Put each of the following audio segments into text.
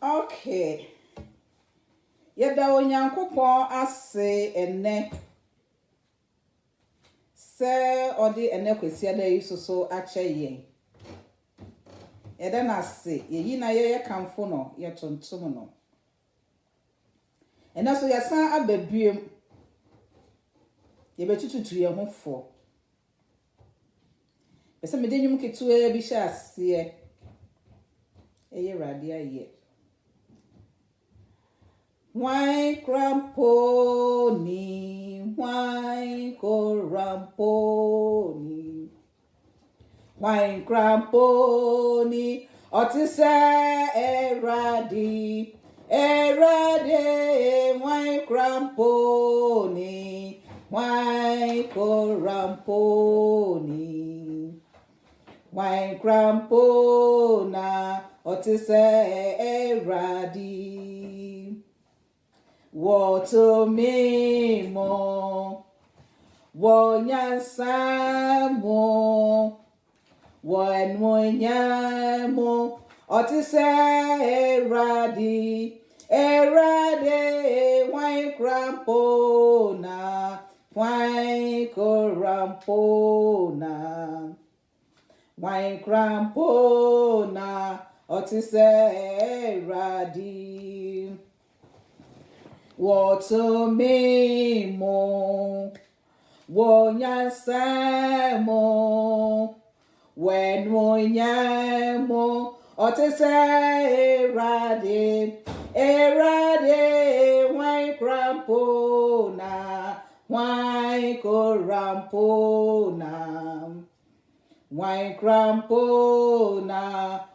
Okay. Yeda onyankopon ase ene. Se odi ene kwesi ada yisoso ache yen. Yeda na se yeyi na ye kamfo no ye tontom no. Ena so yasan ababiem. Ye betututu ye ho fo. Ese medenyum ketuwe bi sha ase eye radia ye. Why cramponi, why cramponi, why cramponi, otise eradi, why cramponi, why cramponi, why crampona, otise eradi. Water me more, Wanyasamo, one Wanyamo, Otise Erade, wine crampona, wine crampona, wine crampona, Otise Erade. Water me more, Wanyasamo, when Wanyamo, Otise Erade, wine crampona, wine crampona, wine crampona,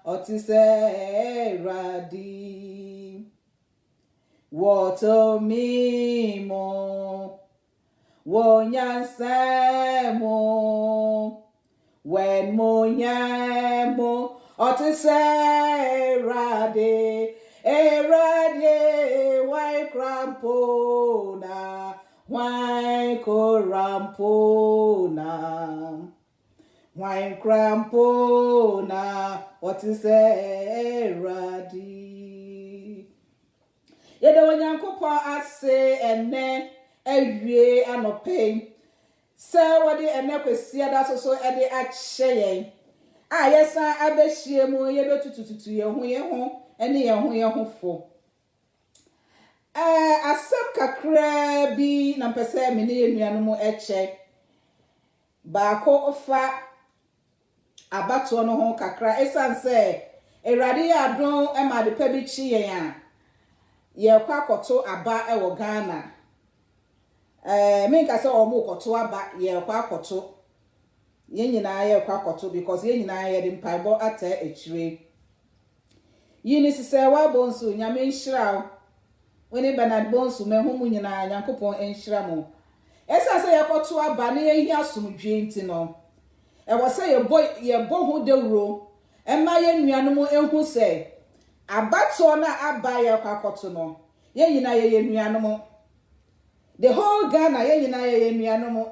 Otise Erade. Water me more, Wanyasamo, when Monyamo, Otise Erade, why crampona, why crampona, why crampona, Otise Erade. Yeda wanyankopon ase ene ewie anope se wode ene kwesi ada so ede ache yen a yesa abehie mu ye betututu ye ho ene ye ho fo asem kakra bi na mpese me ne enuanu mu eche baako ofa abato no ho kakra esanse erade ya adon e ma de pa bi chi yen a ye kwa koto aba e wo Ghana menka se omo koto aba ye kwa koto ye nyina ye kwa koto because ye nyina ye de mpaibo ata echire yini sise wa bonsu nyame nhira woni Bernard bonsu mehumu nyina Nyankopon enhira mo esa se ye koto aba ne ye hia somdwe nti no e wo se ye bo ho dewro emma ye nuanu ehu se abato na aba ye kwakoto no ye nyina ye nuanom the whole Ghana ye nyina ye nuanom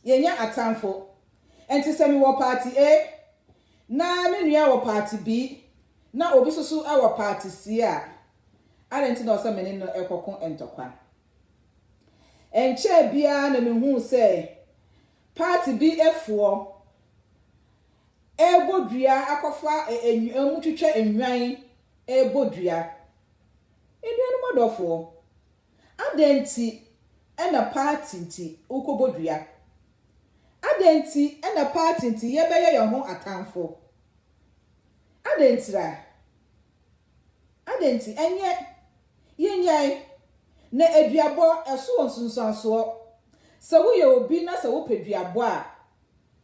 ye nya atamfo enti se mi wo party A na me nua wo party B na obi susu a wo party C a arenti na so meni no ekokon entokwa enche bia na me hu se party B efuo ebodua akofa emu twetwa enwan ebodua enuanu modofo adenti ena party nti ukobodua adenti ena party nti yebeye ye ho atamfo adenti enye yenyai na eduabo eso nsunsanso se wo ye obi na se wo peduabo a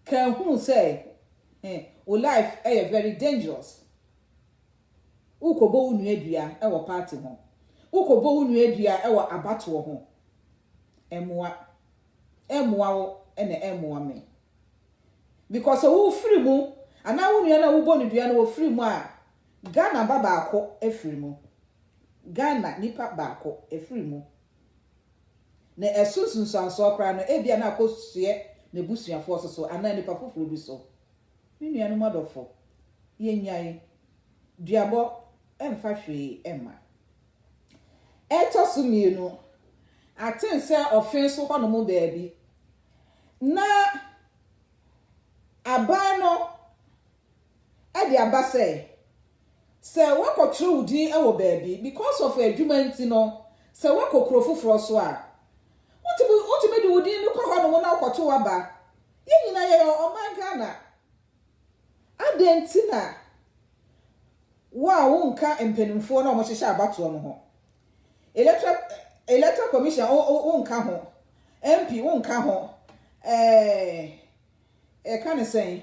kan hu say o life very dangerous ukobo unu edua wo party ho ukobo unu edua wo abato ho emua wo ene emua me because wo free mu ana wo nua na wo bo dua na wo free mu a Ghana baba akọ efiri mu Ghana nipa baako efiri mu na esunsunsanso okra no ebia na akosue na busuafo so ana nipa foforo bi so nnuanu modofo ye nyae duabo emfa hwe emma etosu mienu atense offense ho no mo baabi na abano ade abase se wakotru udi ewo baabi because of adwumanti no se wakokro foforo so a otime di udi ni ko ho no na akoto waba yenyina ye Ghana adentina wa wonka empenimfo na omohyehyɛ abato no ho electoral commission wonka ho MP wonka ho ka ne sen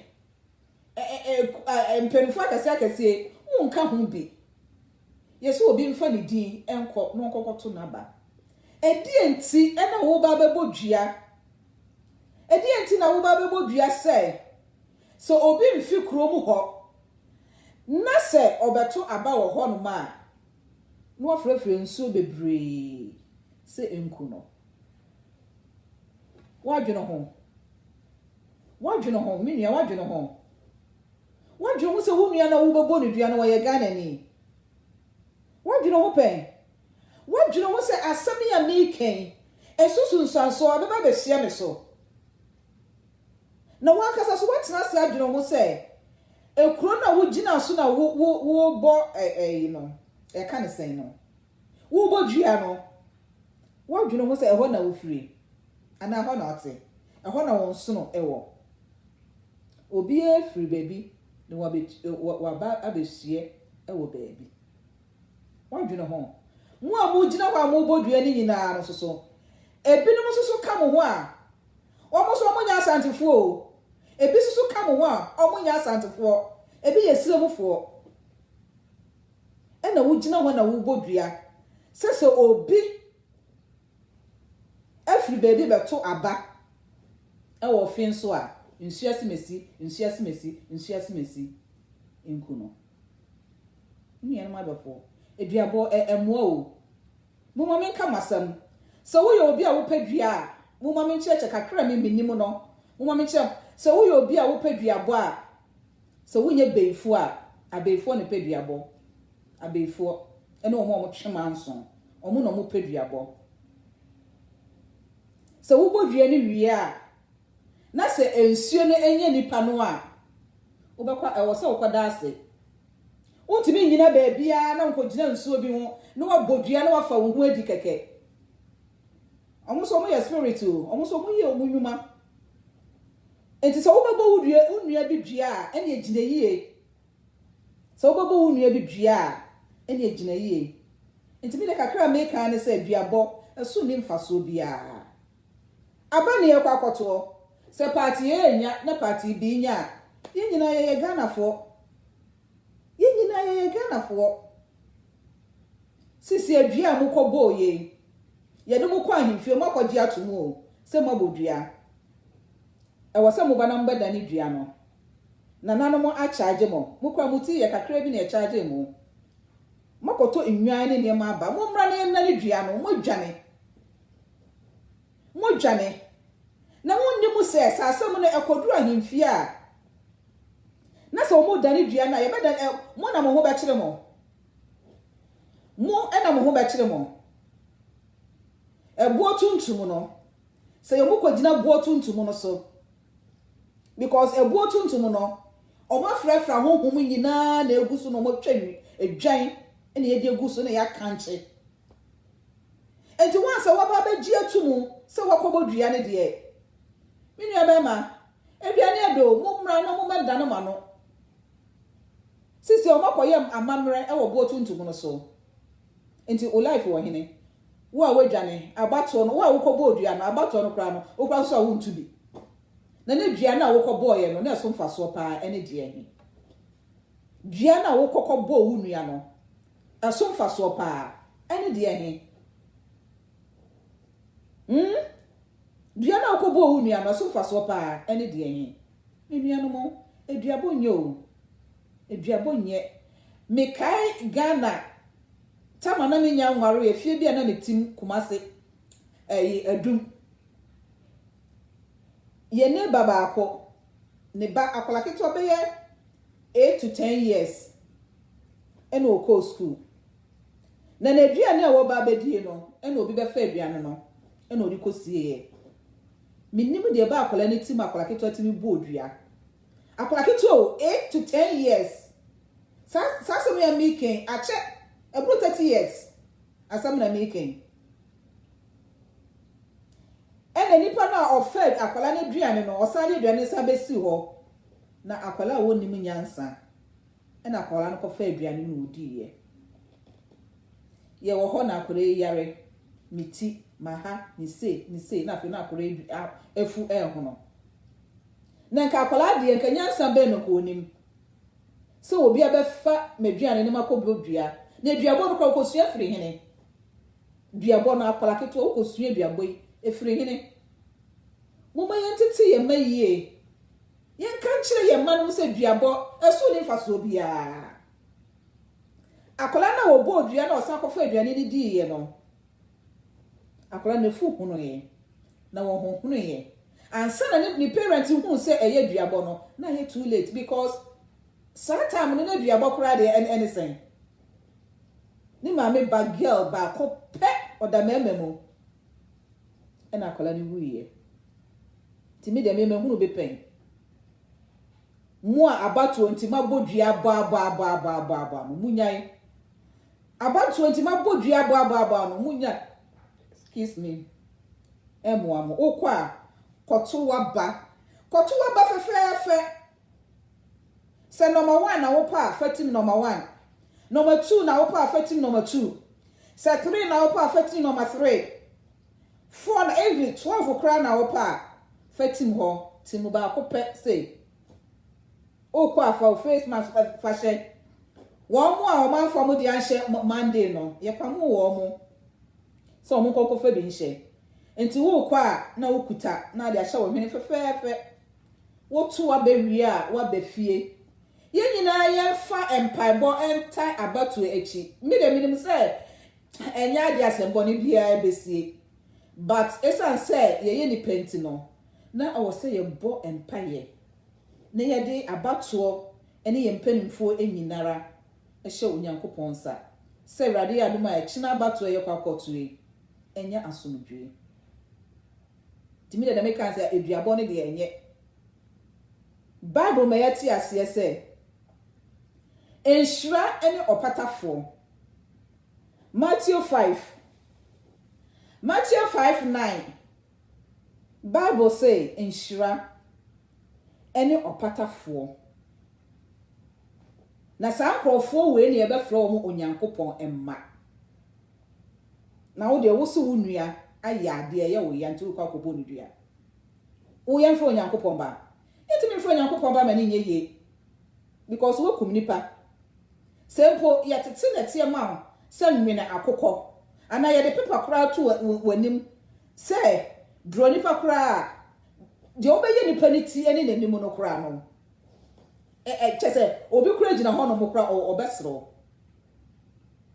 empenimfo akase wonka ho bi yeso obi mfa ne din enko no nkokoto naba edienti na wo ba bebodua edienti na wo ba bebodua so obi mfi krom ho na se obeto aba wo ho no ma no afrefre nsuo bebre se enku no wadweno ho menua wadweno ho se wo nua na wo bebo ne dua na wo ye Ghana ni wadweno ho pen wadweno ho se asem ya meken esusu nsanso abeba be hye me so na wakasa so watena se adweno ho se ekuro na wo gina so na wo bo no ka ne sen no wo bo dua no wadweno ho se eho na wo firi ana ho na ote eho na won so no ewo obi free baby no waba abehie ewo baby wadweno ho mo amu gina ho amu bo dua ni nyina no so ebinom so ka mo ho a omo so omo nya asantefo o ebi susu ka mo ho a omunya asantefo ebi yesiremufo ena wo gina ho na wo bodua sese obi afri baby beto aba ewo fin so a nsuasimesi enkuno ni ena ma befo eduabo emoa o mo ma menka masam so wo ye obi a wo padua mo ma men cheche kakra me menim no mo ma men cheche so wo ye obi a wo paduabo a so wo nye beifo a abeifo ne paduabo abeifo ene omo twema anso omo no mo paduabo so wo bodua ne wie a na se ensuo no enye nipa no a wo bekwa ewo se wo kwada ase untimi nyina baabia na nkogina nsuo bi ho na wabodua na wafa wo ho adi keke omo so mo ye spirit o omo so mo ye omunwuma enti so wobebo unua bi dua ene agina yie so wobebo unua bi dua ene agina yie enti mi de kakra meka ne se duabo eso ni mfaso bia aba ne yakwa akoto se party enya na party bi nya yenyina ye Ghana fo sisi adua mu kobo ye ye de mu kwa ahimfie mu akogye atomu o se mo bodua ewo se mo ba na mbada ni dua no na nanom a charge mo kwa muti ye kakra bi na e charge mo makoto enwan ne ne ma ba mo mra ne na ni dua no mo dwane na wonni mu se sasem no ekoduru ahimfie a na so mo dani dua na ye beda mo na mo ho ba kire mo ena mo ho ba kire mo ebuo tuntum no se ye mo kogina buo tuntum no so because ebuo tuntum no o ma frefra honhom nyina na egusu no mo twanwi edwan ena ye de egusu na ya kanche enti wansa waba ba gi atumu se wakobo dua ne de minu abema eduane edo mo mra no mo meda no ma no sisi o makoyem amamre e wo bo tuntum no so enti o life wo hene wo a wadwane abato no wo a wokobo odua no abato no kra no wo kwa so a wo ntubi na ne dua na wokobo ye no na so mfaso pa ene die hi dua na wokobo wo nua no aso mfaso pa ene die hi dua na wokobo wo nua no aso mfaso pa ene die hi nua no mo eduabo nyo eduabonye mekai Ghana tama na menya nwaro ye fie bia na metim Kumase adum ye ne baba akọ ne ba akola keto be ye 8 to 10 years ena okọ school na aduane a wo ba bedie no ena obi be fa aduane no ena odi kosie ye minnim de ba akola ne tim akola keto timi bo odua akola keto 8 to 10 years so me making ache about 30 years asam na making ena nipa na ofed akola ne aduane no osane aduane sa besi ho na akola wo nim nyansa ena akola no ko fa aduane no odi ye wo ho na akola yare miti maha ni se na fe na akola efu ho no na nka akola de nka nyansa be no ko nim so obi abefa meduane ne makobo dua na duabo no ko sua firi hene duabo no akola keto ko sua duabo yi efiri hene moma yentete ye mayiye yen kan kire ye manum se duabo esu ni faso bia akola na wo bo dua na osan kofa aduane ni di ye no akola na fu hunu ye na wo hunu ye ansa na ni parent hu se eye duabo no na ye too late because sometime no duabo kra de anything ni mama ba girl ba ko pe oda mememo ena akola ni huye timi de meme hunu be pen mo abatu ntima bodua ba no munyai abatu ntima bodua ba no munya excuse me emo amo okwa kotowa ba fefefe se number 1 na wo pa fatim number 1 number 2 na wo pa fatim number 2 se 3 na wo pa fatim number 3 4 na every 12 okra na wo pa fatim ho timu ba ko pe say okwa fa face mask fashion wo mu a o man for mu di anhye Monday no ye kwa mu wo mu so mu kokko fa bi nhye enti wo kwa na wo kuta na de ahye wo hwene fefefe wo to wa be wi a wa be fie ye nyina ye fa empaibo entai abatu echi mi de minim say enya de asembo ni bia besie but esan say ye ni penti no na awo say ye bo empaye na ye de abatuo ene ye mpanimfo enyinara ehye onyankopon sa say rade ya dum a china abatuo ye kwakotue enya asomdwe timi de make kan say eduabo ne de enye Bible me yati ase say enshira ene opatafo Matthew 5:9 Bible say enshira ene opatafo na sa nkrofo we ne ebefro wo onyankopon emma na wo de wo so wunua aya de ye wo ya ntu kwa kobo nudua wo yemfo onyankopon ba yetimi mfo onyankopon ba mani nyeye because wo kum nipa sempo yatete na tie ma se nwene akokọ ana ye de pepa kra to wanim se dro nipa kra de obeye nipa ni ti ene nanim no kra no chese obi kra gina ho no mo kra obesro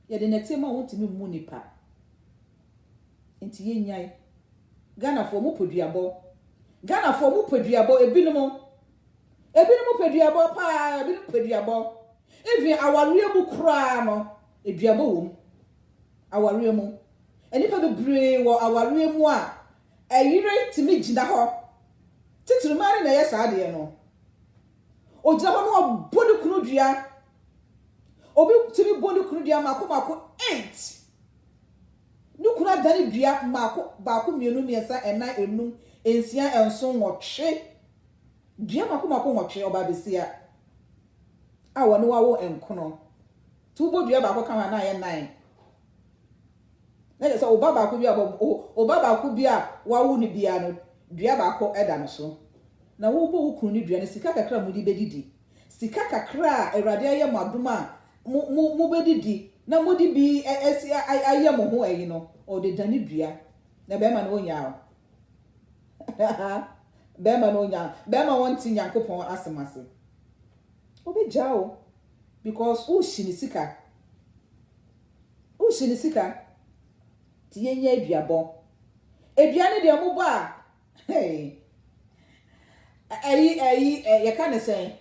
ye de na tie ma wontimi mu nipa enti ye nyai Ghana fo mu poduabo ebinumu poduabo pa ebinumu poduabo evi awarie mu kra no eduabo wom awarie mu enipa bebre wo awarie mu a ayire timi gina ho titiri mari na yesa ade no ogina ho no bonu kunu dua obi timi bonu kunu dua mako 8 nukuna dani dua mako baako mienu miesa ena enum ensia enson nwotwe dua mako nwotwe oba besia a wonu wawo enkono tubo dua baako kan na ye 9 na so oba baako bi a wawo ni bia no dua baako eda no so na wo bo ukunu ni dua ne sika kakra mu di bedidi sika kakra awrade aye maduma mu bedidi na mudi bi aye mo ho ayi no o de dani dua na be ma no nya be ma wonti nyankopon asemase obi jao because u shini sika ti yenya aduabo aduane de mo ba hey ayi ye ka ne sen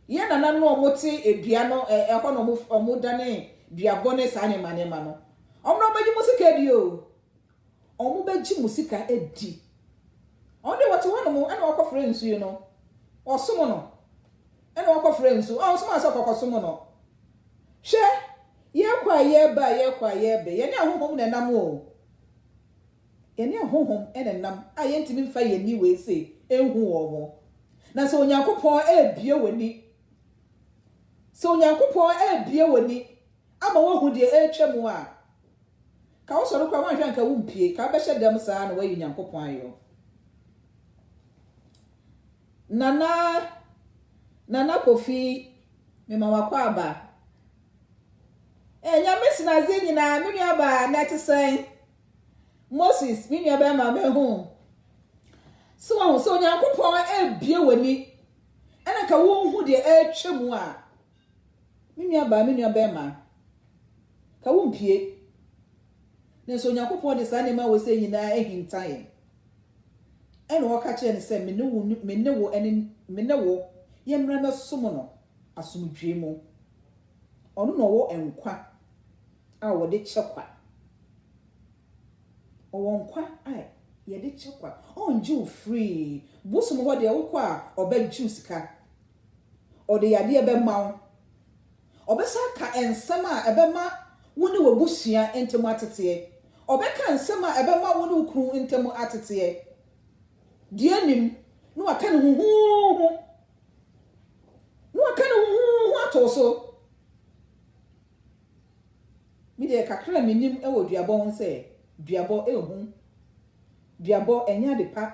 ye na no omote edua no ehọ no omudane duabone sa ne manema no omno baji musika edi o omo baji musika edi onde wote wono mo ana wakọ friends you know osomo no ana wakọ friends o osomo asa kokosomo no hwe ye kwa ye ba ye kwa ye be ye ne ahohom na nam o ye ne ahohom ene nam aye ntimi mfa ye ni we se ehu wo mo na so onyankopon ebie wani so onyankopon ebie wani ama wo hu de etwam a ka wo soro kwa wan hwan ka wo mpie ka be hye dem saa na wayi nyankopon ayo nana Kofi me mama kwa aba nya mesina ze nyina me nua ba na te sen Moses me nua ba ma me hu so nyankopon ebie wani ena ka wo hu de etwam a me nua ba ma ka wo mpie ne so nyankopon de saa ne ma wo se nyina ehintan ena wo ka kire ne se me ne wo ye mra na somo no asomdwe mu ono no wo enkwa a wo de kyekwa o nkwa ai ye de kyekwa onju free busum ho de wo kwa oba juice ka o de yade ebe mawo obesa ka ensem a ebe ma woni wo busua entemu atete obeka ensem a ebe ma woni ukru entemu atete die nim no aka ne huhu atoso mi de kakra minim e wo duabo ho se duabo ehu duabo enya de pa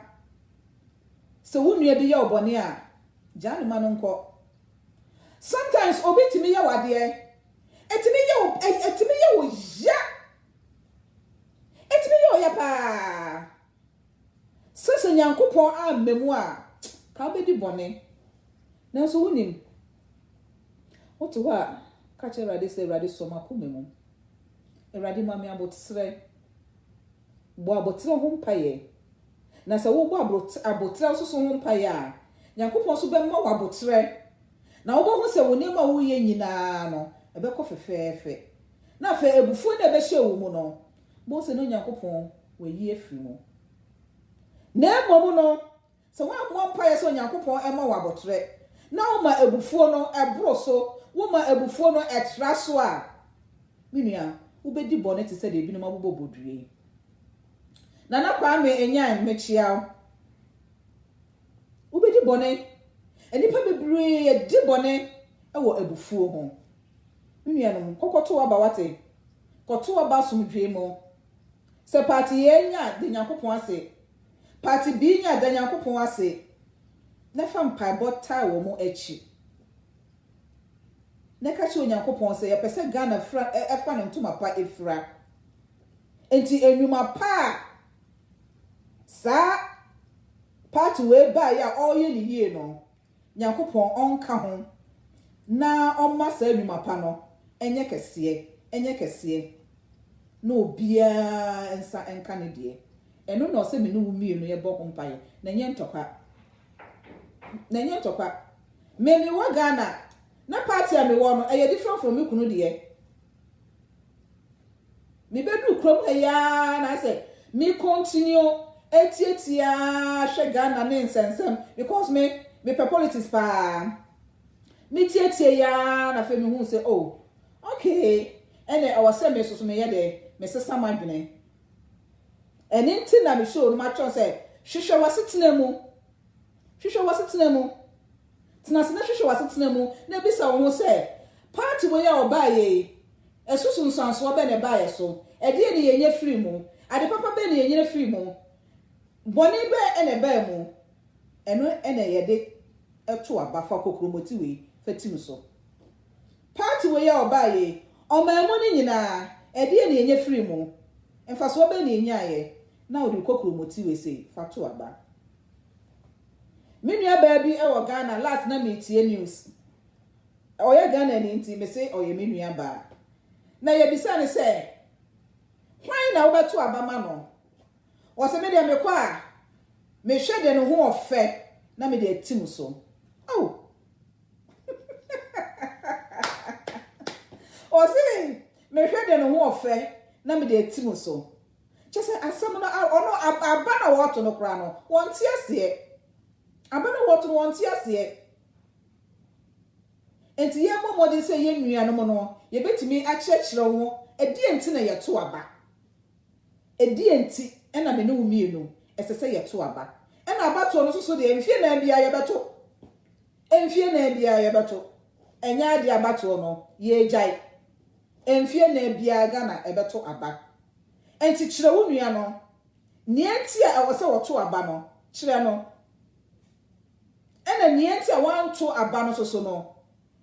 so wonua bi ya obone a jani ma no nko sometimes obetimi ya wade etimi ya wo ya pa sese nyankopon amemu a ka obedi bone na so wonim otu wa ka che rade se rade so makomemu rade mami abotsre bo abotre ho mpaye na se wo bo abotre so ho mpaye a nyankopon so be ma wo abotre na wo bo ho se wonim a wo ye nyina no ebe ko fefefe na fe ebufu na ebe hye wo mu no bo se no nyankopon we yi afiri mu na emo no se wo ammo mpaye so nyankopon e ma wo abotre na wo ma ebufuo no ebro so wo ma ebufuo no etra so a minua wo bedi bone te se de bi no mabobo bodue na kwa me enyan mechia wo bedi bone enipa bebre ye di bone e wo ebufuo ho minua no kokoto aba wate koto aba somdwe mo se party ye nya de nyankopon ase party bi nya de nyankopon ase na fam paibo ta wo mo echi na ka chi onyankopon se ye pese Ghana fra efa no ntuma pa efra enti enwuma pa sa party we ba ya oye ni yie no nyankopon onka ho na omma sa enwuma pa no enye kese na obia ensa enka ne de eno no se me no wumie no ye bo kompaye na nye ntokwa me wa Ghana na party a me wo no e different from me kunu de me bedu krom ya na say me continue etietia hwe Ghana ne nsensem because me politics pa me tietia ya na fe me hu say oh okay ene awase me so me ye de me sesa madwene eni nti na me show no ma cho say hwehwe wasetena mu tinasina hwehwe wasetena mu na bisa wo say party we ya obaye esusu nsanso be ne baye so ede ne yenye free mu ade papa be ne yenye free mu boni be ene ba mu eno ene yede eto abafa kokromoti we fatim so party we ya obaye omamu ni nyina ede ne yenye free mu emfaso be ne yenye aye na odi kokromoti we say fato aba minua baabi e wo Ghana last na me tie news oye Ghana ni nti me say oye minua ba na ye bisa ne say why na wo beto aba ma no wo se me de me kwa me hwe de no ho ofe na me de tim so oh say me hwede no ho ofe na me de etimu so chese asem no ono aba na woto no kra no wonte ase aba na woto wonte ase enti ye momodi se ye nuanom no ye betimi a chekire wo edi enti na ye to aba edi enti ena me ne umienu esese ye to aba ena aba to no so de emfie na bia ye beto emfie na bia ye beto enya ade aba to no ye jai emfie na bia ga na ebeto aba enti kire wo nua no ne enti a ewo se wo to aba no kire no ena ne enti a wan to aba no so no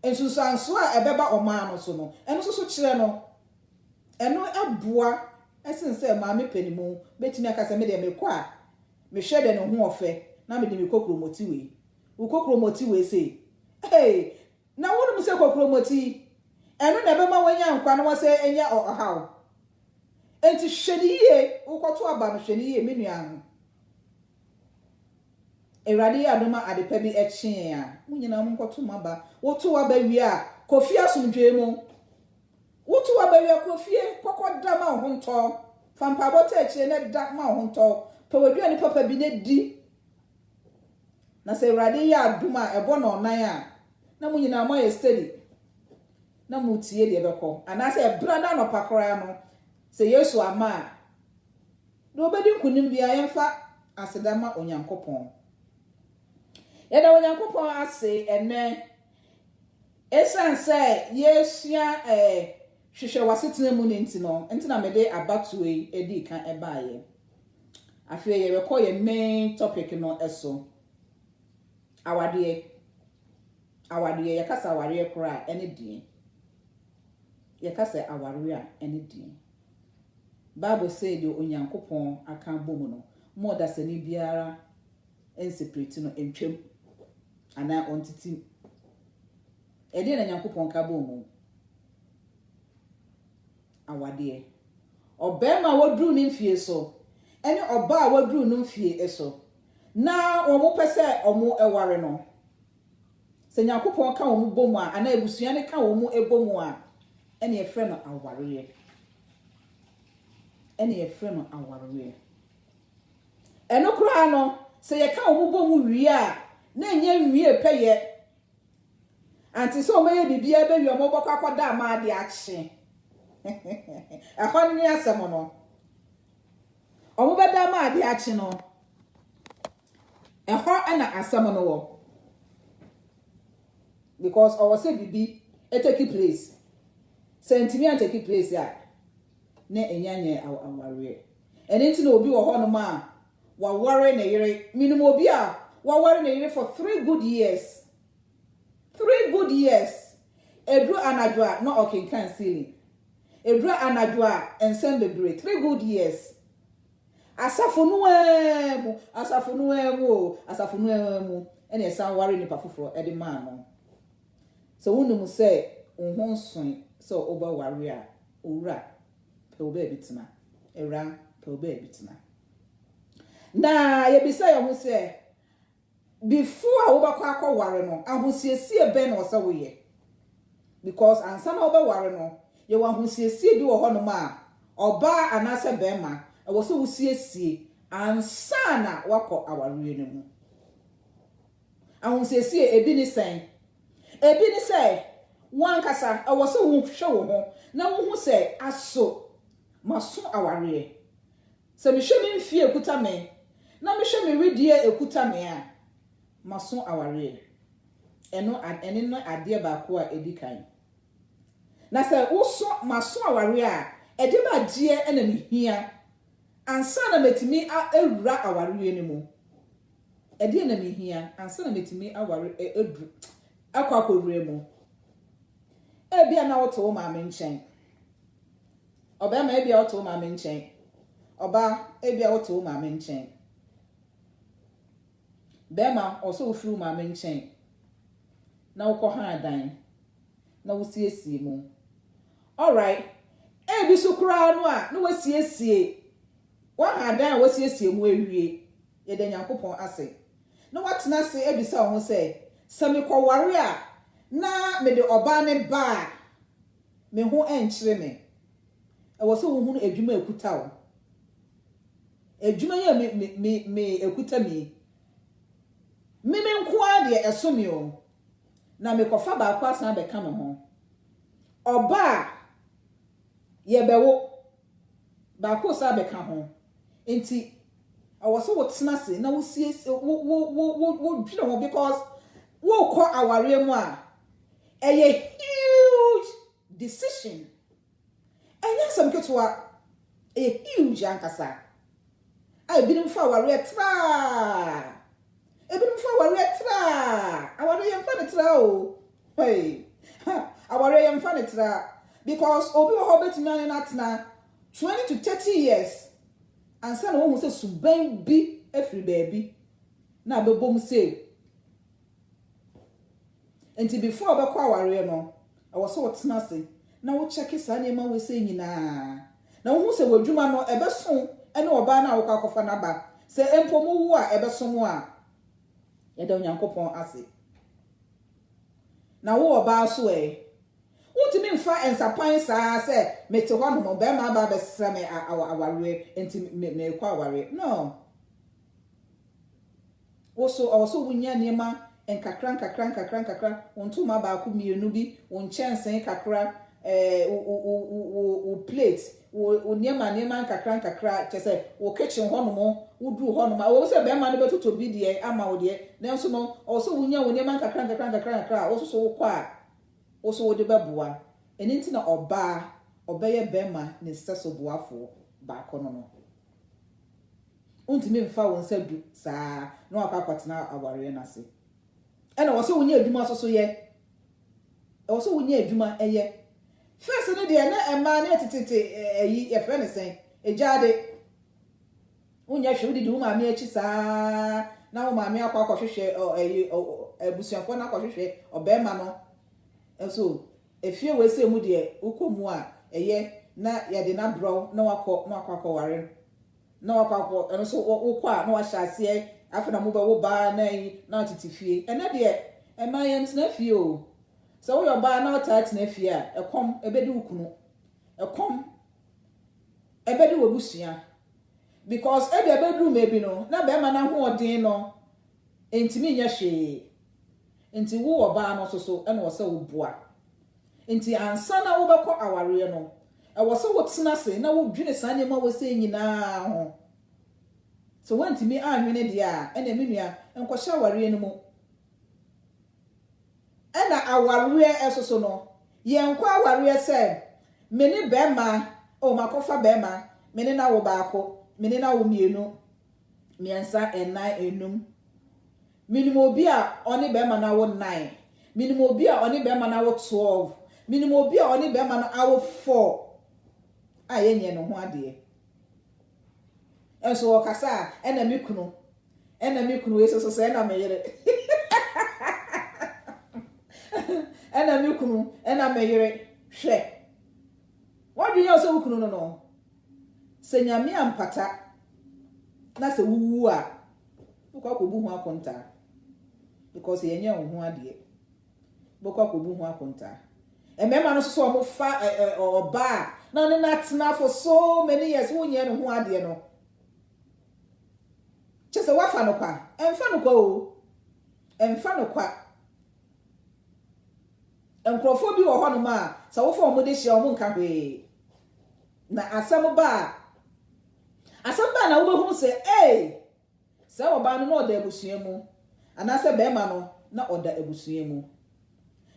ensusanso a ebeba oma no so no eno so kire no eno aboa esense ma me panimu betimi akase me de mekọ a me hwede no ho ofe na me de me kokromoti we ukokromoti we say hey na wonu se kokromoti eno na ebema wanya nkwa no wose enya ohaw enti hwediye ukoto aba no hwediye me nua ho Ewrade adoma adepa bi eche ya munyina mu nkoto maba woto aba wi a kofi asomdwe mu woto aba wi a kofi kokoda ma ho nto fampa bota eche ne da ma ho nto pewadua ni papa bi ne di na se Ewrade ya adoma ebo na onan a na munyina mo ye steady na mutie de beko ana se ebra na no pakora no se Yesu ama do obedi nkunim bia yemfa asedama onyankopon yeda onyankopon ase ene esanse yesia hwehwe wasetena mu ne ntina mede abatue edi kan ebaaye afie ye rekọ ye main topic no eso awade ye kasa aware kura ene die ye kasa aware a ene die Bible say the onyankopon aka bomu no mo da sani biara enseparate no entwem ana ontiti ede na nyankopon ka bomu awade obema wodru ni mfie so ene oba wodru no mfie eso na omo pese omo eware no se nyankopon ka omo bomu a ana ebusua ne ka omo ebomu a ene efre no aware ene efre no aware eno kura no se ye ka omo bomu wi a na enye nwie peye anti so omoye bibia be wi omo bokwa koda ma ade ache ahon ni asemo no omo beda ma ade ache no eho ana asemo no wo because our say bibi e take place sentiment take place ya na enyanye aware eni na obi wo ho no ma wa ware na yire minimum obi a wa ware na yire for 3 good years edru anadwa no okinkan ceiling edru anadwa ensemble break 3 good years asafunu emu ene esa ware ni pafoforo ede man no so wonu say ohonson so oba ware a owura pe oba ebitina era pe oba ebitina na ye bisa yo hu say before obakwa akọware no ahosiesie be na osa woye because ansa na obaware no ye wa ahosiesie bi wo ho no ma oba anase be ma e wo so wosiesie ansa na wakọ aware no mu ahosiesie ebi ni say wan kasa e wo so wo hwe wo ho na wo hu say aso maso aware se mi hwe mi mfie ekuta me na mi hwe mi redie ekuta me a maso aware eno no ade ba ko a edikan na se uso maso aware a ede ba die ena mihia ansa na metimi ewura aware ni mu ede na mihia ansa na metimi aware edu akwa mu ebia na woto ma me nchen oba ma ebia woto ma me nchen oba ebia woto ma me nchen bema oso ofuru ma me nchen na ukọ ha adan na wosiesie mu alright ebi so kura no a na wosiesie wa ha adan wosiesie mu ewie ye de nyankopon ase na watena se ebi sa ho se sami kwaware a na me de oba ne ba me ho enkyere me e wo se wo hu adwuma ekuta wo adwuma ya me ekuta me nko ade eso me o na me kofa ba kwa san be ka me ho oba ye bewo ba ko sa be ka ho enti awo so wo tena se na wo sie wo dwina ho because wo ko aware mu a huge decision enya some ketwa huge ankasa ai binim fa aware tra ebinim fa aware tra aware yem fa ne tra o hey aware yem fa ne tra because obi wo ho betimi ane na tena 20 to 30 years and say no wo say suban bi afri baby na bebom say enti before be kwa aware no I was so tena say na wo check sa na ma we say nyina na wo say wadwuma no ebeso ene oba na wo kwa kofa na ba say empo mu wo a ebeso mu a ye da onyankopon ase na wo oba so Untimi mfa ensapan saa se mete ho no be ma ba be sra me aware enti me kwa aware no also wunya niema enkakran wontuma ba ku mienu bi wonchensen kakra o plate o niema nkakra chese o kitchen ho no mo wudu ho no ma wo se be ma no betuto bi de ama wo de nanso no also wunya wo niema nkakra also so kwa also wo de beboa eni na oba obeye bema ne seso boafo ba kono no untimi mfa won sadu saa na akakwatena aware na se ena wo so wunya adwuma so ye wo so wunya adwuma eye first no de na ema na titete eyi ye fre ne sen ejade wunya hwe wudi du ma me achi saa na wo ma me akwakwahwehwe eyi abusuafo na akwahwehwe obema no so efie we se mu de ukomu a eye na ya de na bro na wakọ ware na wakọ eno so ukwa na wahase afena mu ba wo ba na yi na titifie ena de emayen na fie o so wo yo ba na tat na fie a ekom ebedi ukunu ekom ebedi wobusua because ebedu mebi no na be ma na ho odin no entimi nya hwe enti wo oba no so ena wo se wo boa enti ansa na wo bekọ aware no e wo se wo tena se na wo dwene sanye ma wo se nyina ho so wantimi anwene dia ena menua enko hye aware no mu ena aware esoso no ye enko aware se meni bema o makofa bema meni na wo baako meni na wo mienu miensa enai enum minimum obi a oni bema na wo 9 minimum obi a oni bema na wo 12 minimum obi a oni bema na wo 4 ayenye no ho ade enso okasa ena mikunu eso ena meyere ena mikunu ena meyere hwe wadu ye so wukunu no se nyame ampata na se wuwu a ukwa ko bu ho akonta because yenye ho ade bokwa ko bu ho akonta emema no so mo fa oba na ne natna for so many years wonye no ho ade no chese wafa no kwa emfa no kwa o emfa no kwa enkrofo bi wo ho no ma sa wo fa o mo de hia o mo nka hwe na asam ba na wo be hu se se oba no na oda ebusua mu anase bema no na oda ebusua mu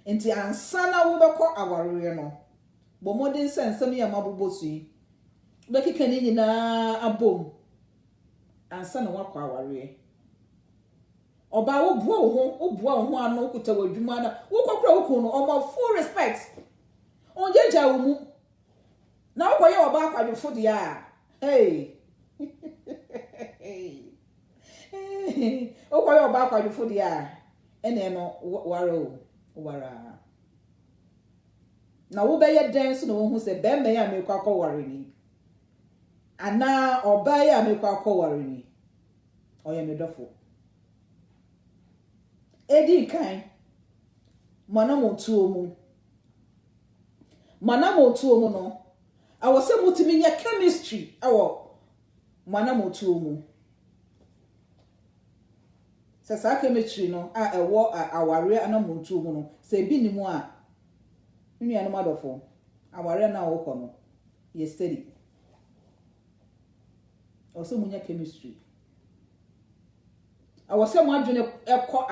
enti ansa na wo bekọ aware no bo modern sense me ya mabobo sui be kika ni nyina abom ansa na wakọ aware oba wo bua wo ho ano kuta wadwuma na wo kokra wo kun no omo full respect onjeja wo mu na wo ye oba akwadwofo dia okoye oba akwadwofo dia ene no wara na wo be ye dance no wo hu se be me ya mekọ akọware ni ana oba ya mekọ akọware ni oye medofo edi kan mana mo tuo mu manamotuo mu no awose mutimi nya chemistry awo manamotuo mu sa chemistry no a ewo aware anamotuo mu no se bi ni mu a nua no madofo aware na wo kɔ no ye study awose munya chemistry awose mu adwene ekɔ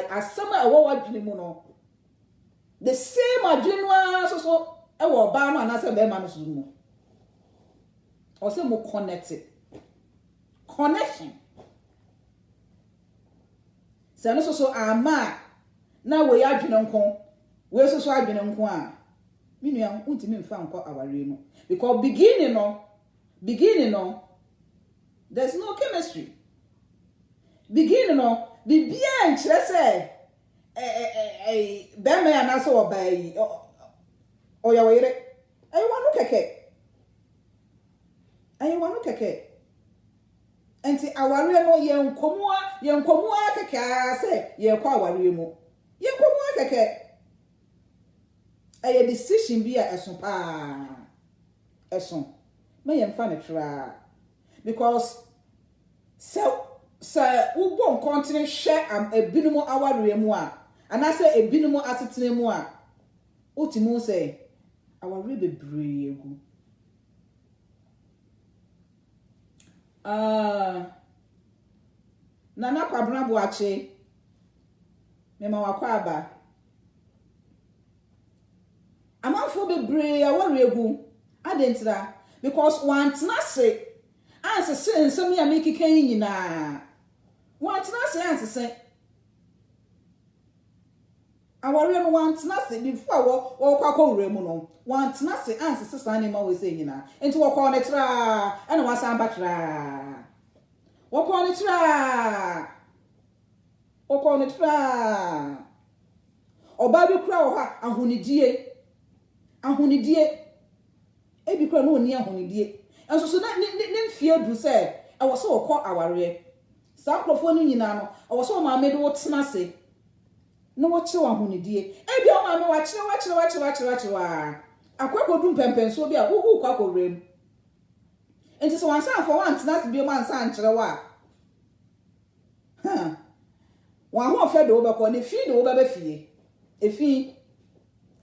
asɛm ewo wadwene mu no the same adwene so ewo ba no anase be ma no so mu awose mu connection se no so ama na we adwene nko we so adwene nko a minua untimi mfa nko aware mu because beginning no there's no chemistry beginning no bibia nkyere se be me ana so obai oya were ayi wanu keke enti aware no ye nkomoa keke ase ye kwa aware mu ye nkomoa keke aye decision bi a eson pa eson me ye mfa ne tra because so ubo nkontine hwe am ebinumu aware mu a anase ebinumu asetene mu a otimu say aware bebre egu Nana Kwabena Boakye mema wakwa aba amanfo bebre aware egu adentira because wantena se ansese nsem ya mekika nyina wantena se ansese aware no wantena se before wo kwakọ wure mu no wantena se ansese sane ma we se nyina enti wo kọ ne tra ena wasan batra wo kọ ne tra oba bi kura wo ha ahunidie ebi kura no oni ahunidie enso so na ne mfie du se e wo so wo kọ aware sa krofo no nyina no e wo so ma me de wo tena se no wache wa hunidie ebi o ma me wache akwakodu mpempenso bi a wo kwakorem enti so wansa afọ wantena bi o ma nsa ankyere wa wa ho fe do be ko ne fi do be fie efi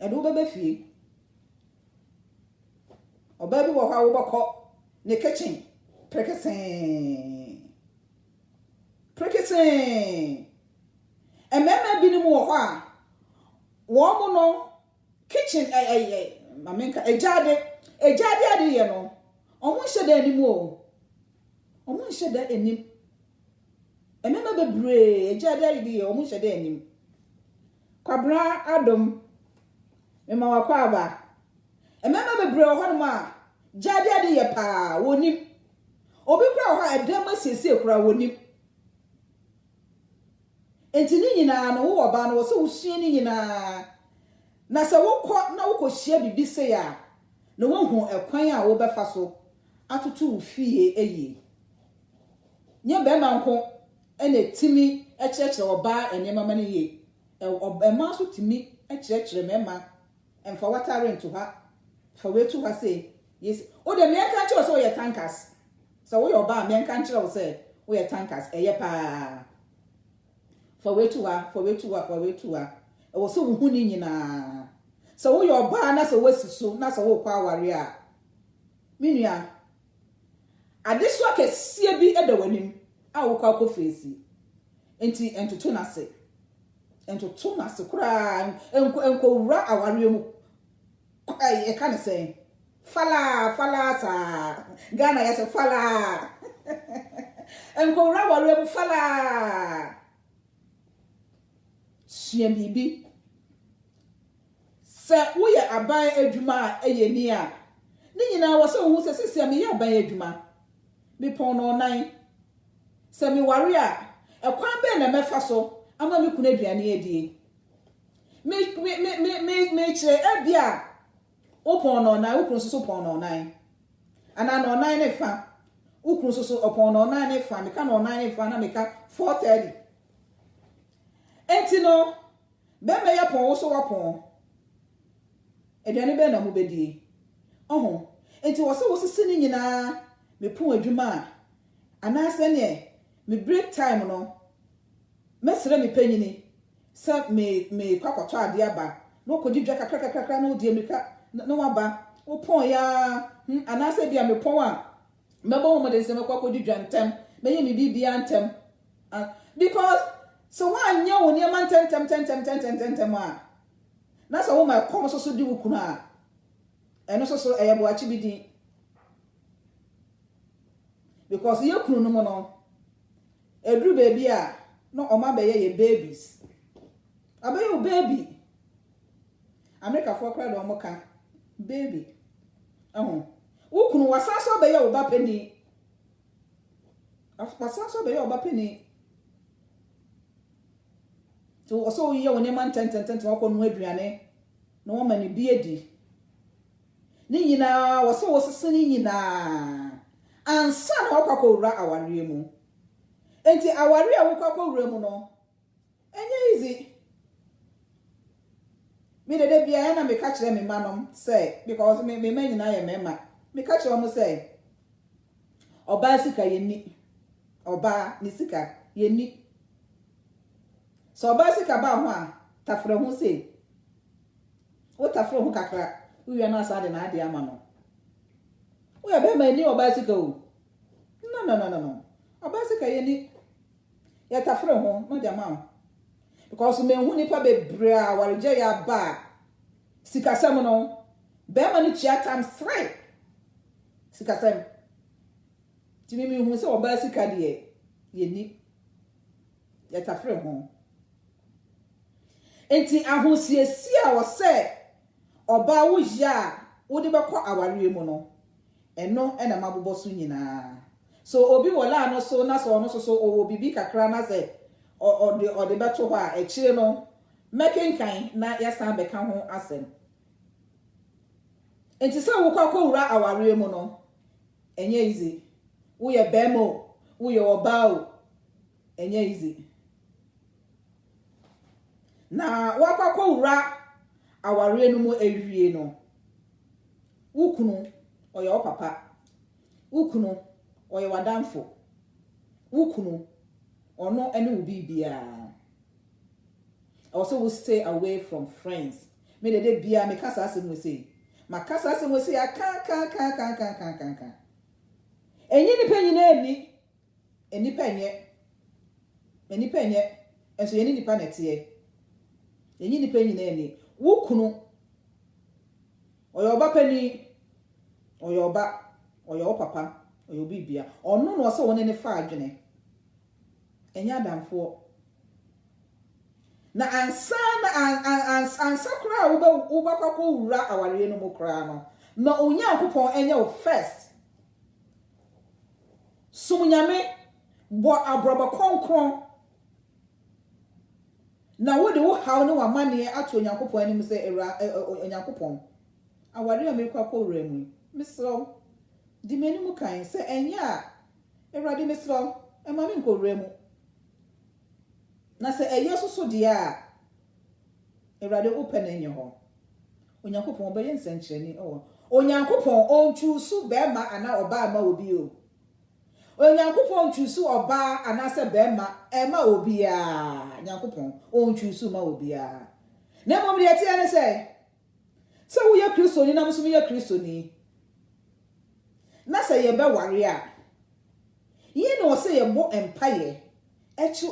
e do be fie oba bi wo ha wo bako ne kitchen prekesen ememe bi ni mu wo a wo mo no kitchen mamenka ejade ade ye no omo nhede anim omo nhede anim ememe bebre ejade ade ye omo nhede anim Kwabena Adom mema wakwa aba ememe bebre ho no ma jade ade ye pa wonim obi kura ho edem asiesie kura wonim enti ni nyina no wo ba no wo so hwie ni nyina na se wo kọ na wo kọ hie bibi se ya na wo hu ekwan a wo befa so atutu fie eye nye be ma nko ene timi ekyekye oba enema ma ne ye e ma so timi ekyekye mema emfa watare nto ha fa wetu ha se yes o de me kan kire so ye tankers so wo yo ba me kan kire wo se wo ye tankers eye pa fa wetu ha e wo so hu ni nyina so wo yo ba na so wasiso na so wo kwa aware a minua adeso akesie bi eda wanim a wo kwa kofesi enti entoto na se kura enko wura aware mu ai e kan say fala sa Ghana ya se fala enko wura aware mu fala siem bibi se wo ye aban adwuma eye ni a ni nyina wo se wo se sisia me ye aban adwuma mi pon no nan se mi ware a ekwan be na mefa so ama mi kuna aduane adie me che ebia opon no nan ukun so pon no nan ana no nan ne fa ukun so opon no nan ne fa me ka no nan ne fa na me ka 4:30 enti no be me ye pon wo so wapon aduane be na mo bedie oho enti wo se wo sisi ni nyina me pon adwuma anase ne me break time no mesere me panyini sa me kwakoto ade aba no kodi dwa kakra no die meka no waba wo pon ya anase bia me pon a mebo mo de se me kwakodi dwa ntem me ye me bibia ntem because so one nya wo ne man tem a na so wo ma kom so di wo kunu a eno so eyebo achi bidi because ye kunu no mo no edru baby a no oma be ye babies abaye o baby America for cry do mo ka baby wo kunu wasaso be ye o ba peni wasaso be ye o ba peni so also ye woni man ten wo ko no aduane no wo mani bi edi ni nyina wo so wo sese ni nyina ansa na wo kwakọ wura aware mu enti aware a wo kwakọ wura mu no enye easy me de bia na me ka kire me manom say because me nyina ye mema me ka kire mo say oba sika ye ni oba ni sika ye ni so oba sika ba ho a tafre ho say o tafre ho kakra uye na asa de na ade ama no uye be ma ni oba sika o no oba sika ye ni ya tafre ho no de ma because me hu nipa be bra warje ya ba sika sam no be ma ni chia times 3 sika sam ti me hu se oba sika de ye ni ya tafre ho enti ahosiesie a wo se oba wo ya wo de bekọ aware mu no eno na mabobo so nyina so obi wola no so na so no so o bibi kakra na se o de beto ho a ekire no mekenkan na yasa beka ho asem enti se wo kwakọ wura aware mu no enye izi wo ye bemo wo ye oba o enye izi na wakwakọ wura aware no mu ewie no wukunu oye papa wukunu oye wadamfo wukunu ono ene ubi bia also we stay away from friends me de bia me kasa asem we say makasa asem we say aka enyi ni panyi na eni penye enso yeni ni panete enyi ni panyi na eni wukunu oye oba pani oye oba oye papa oye obi bia ono no so woni ne fa adwene enya adamfo na ansa kra wo ba kwakọ wura aware no mo kra no na onyankopon enye wo first sumunyame bo abroba konkron na wo de wo haw ne wa mane ato onyankopon anim se era onyankopon aware a me kwakọ wura mu misro di menimu kan se enya era di misro e ma me nko wura mu na se eye soso dia a Ewrade open enye ho onyankopon obaye nsenkyereni onyankopon onchusu bema ana oba ama obi o onyankopon onchusu oba ana se bema ema obi a nyankopon onchusu ma obi a na mom de tie ne se wo ye Kristo ni na musu ye Kristo ni na se ye be ware a ye no se ye bo empire echi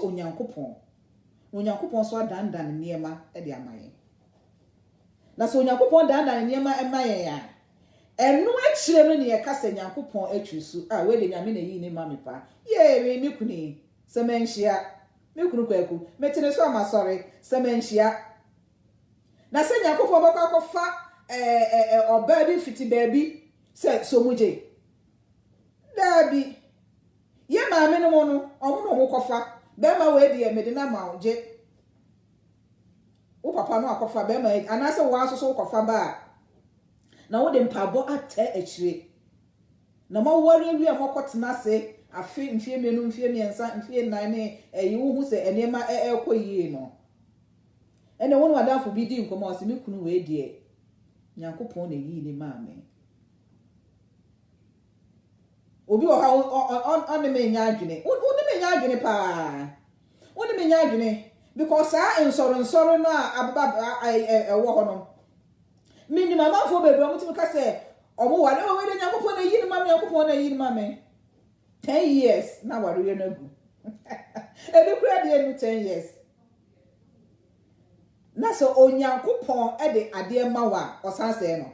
onyankopon so adandan niema e de amaye na so onyankopon dandan niema emaye ya enu echire no ne ye kasa nyankopon atwisu a we de nyame na yi ne mame pa ye me kuni se menhia me kunu kwaku metene so ama sorry se menhia na se nyankopon bako akofa oba bi fiti baabi se so muje dabi ye maame no no omo no kofa bema we de me de na maunje wo papa no akofa bema anase wo asoso kofa ba na wo de mpabo ate akire na ma wori wi amokotena se afi mfie menu mfie miensa mfie nan ne wo hu se enema ekoyie no ene wonu adafo bi di nkomo ose me kunu we de Nyankopon na yi ni maame obi o ha on me nya adwene oni me nya adwene pa oni me nya adwene because nsoro no ababa ewo ho no mini mama fo bebre o mutimi ka se omo wale o we de Nyankopon na yi ni maame Nyankopon na yi ni maame 10 years na ware ye na gu ebi kura de enu 10 years na so Onyankopon e de ade ma wa osanse no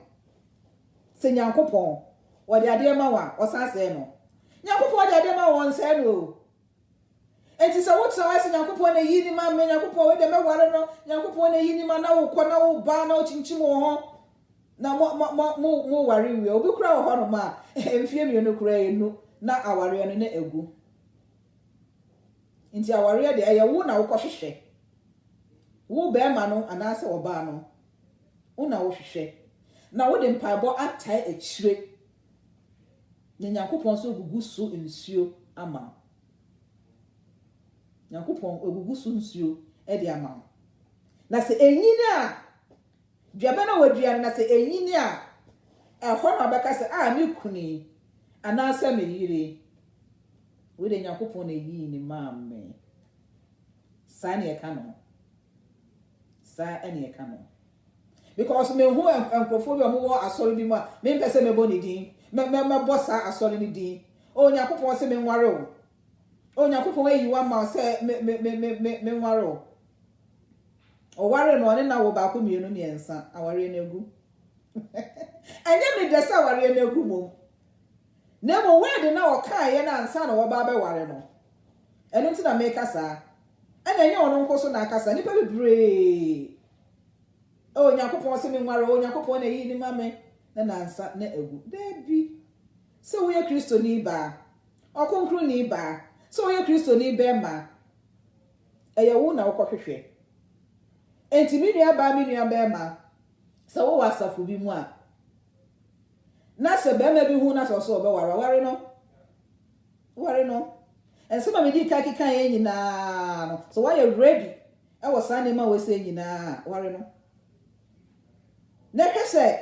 se Nyankopon wo de ade ma wa osanse no Nyankopon de ade ma won se no enti se wo tsawa se Nyankopon na yi ni ma me Nyankopon we de me ware no Nyankopon na yi ni ma na wo kɔ na wo ba na wo chinchim wo ho na mo ware wi obi kura wo ho no ma emfie mi no kura enu na aware no na egu enti aware de eye wo na wo kɔhwehwɛ wo be ma no anase wo ba no wo na wo hwehwɛ na wo de mpaebɔ atai akyire ne Nyankopon so gugu so nsuo ama Nyankopon ogugu so nsuo e de ama na se enyini a dwaba na wadua na se enyini a ehɔ na bɛka se me kuni anase me yire wo de Nyankopon na yi ni maame sa ne eka no sa ene eka no because me hu enkrofo bi o mo wo asori bi mu a me mpese me bo ni din me bossa asori ni din o Nyankopon se me nware o Nyankopon ayi wa ma se me nware o ware no ne na wo ba ko mienu ne ensa aware na egu anya me desa aware na egu mo na mo we de na o ka ye na ansa na wo ba be ware no eno nti na me kasa ana nye ono nkoso na akasa nipa bebre o Nyankopon se me nware o Nyankopon na yi ni mame na nansa na egu debi se wo ye Kristo ni ba okonkru ni ba se wo ye Kristo ni be ma eye wo na wo kɔhwehwɛ enti mi nua ba mi nua be ma se wo wasafo bi mu a na se be ma bi hu na so be ware no and some of the kaki kan ye nyina no so why you ready e was san ma we say nyina ware no na kese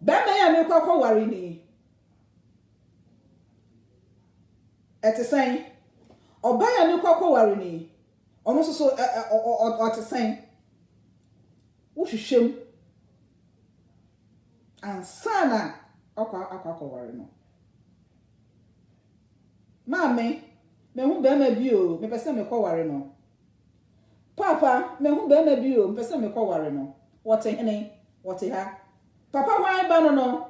ba ma ya me kwakọ ware ni etesan oba ya me kwakọ ware ni ono so otesan wo hwehwem ansana akwa ware no Mame, me hu be ma bi o, me pese me kwaware no. Papa, me hu be ma bi o, me pese me kwaware no. Wote hene, wote ha. Papa hwan ba no.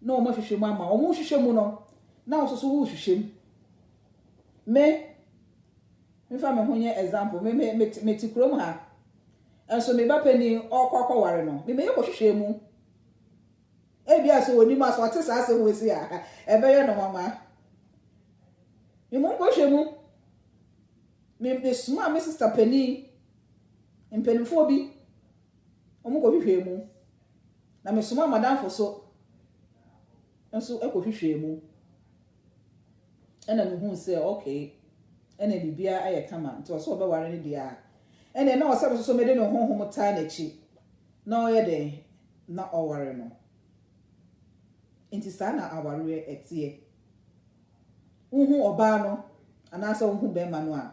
No mo hwehwe mu ama, o mo hwehwe mu no. Na wo so wo hwehwe. Me fa me hu nye example, me tikrom ha. Enso me ba pani okwaware no. Me ye ko hwehwe mu. Ebia so oni ma so ate sa ase wo si a ebe no mama me mo ko hwemu me suma me sister Penny mpenifo bi omo ko hwehwemu na me suma madam fo so enso e ko hwehwemu ena me hu se okay ena bibia aye kama nto so obeware ne dia ena na o se so me de no honhom ta na chi na o ye de na o ware no inti sana aware etie uhu oba no anasa uhu be ma no a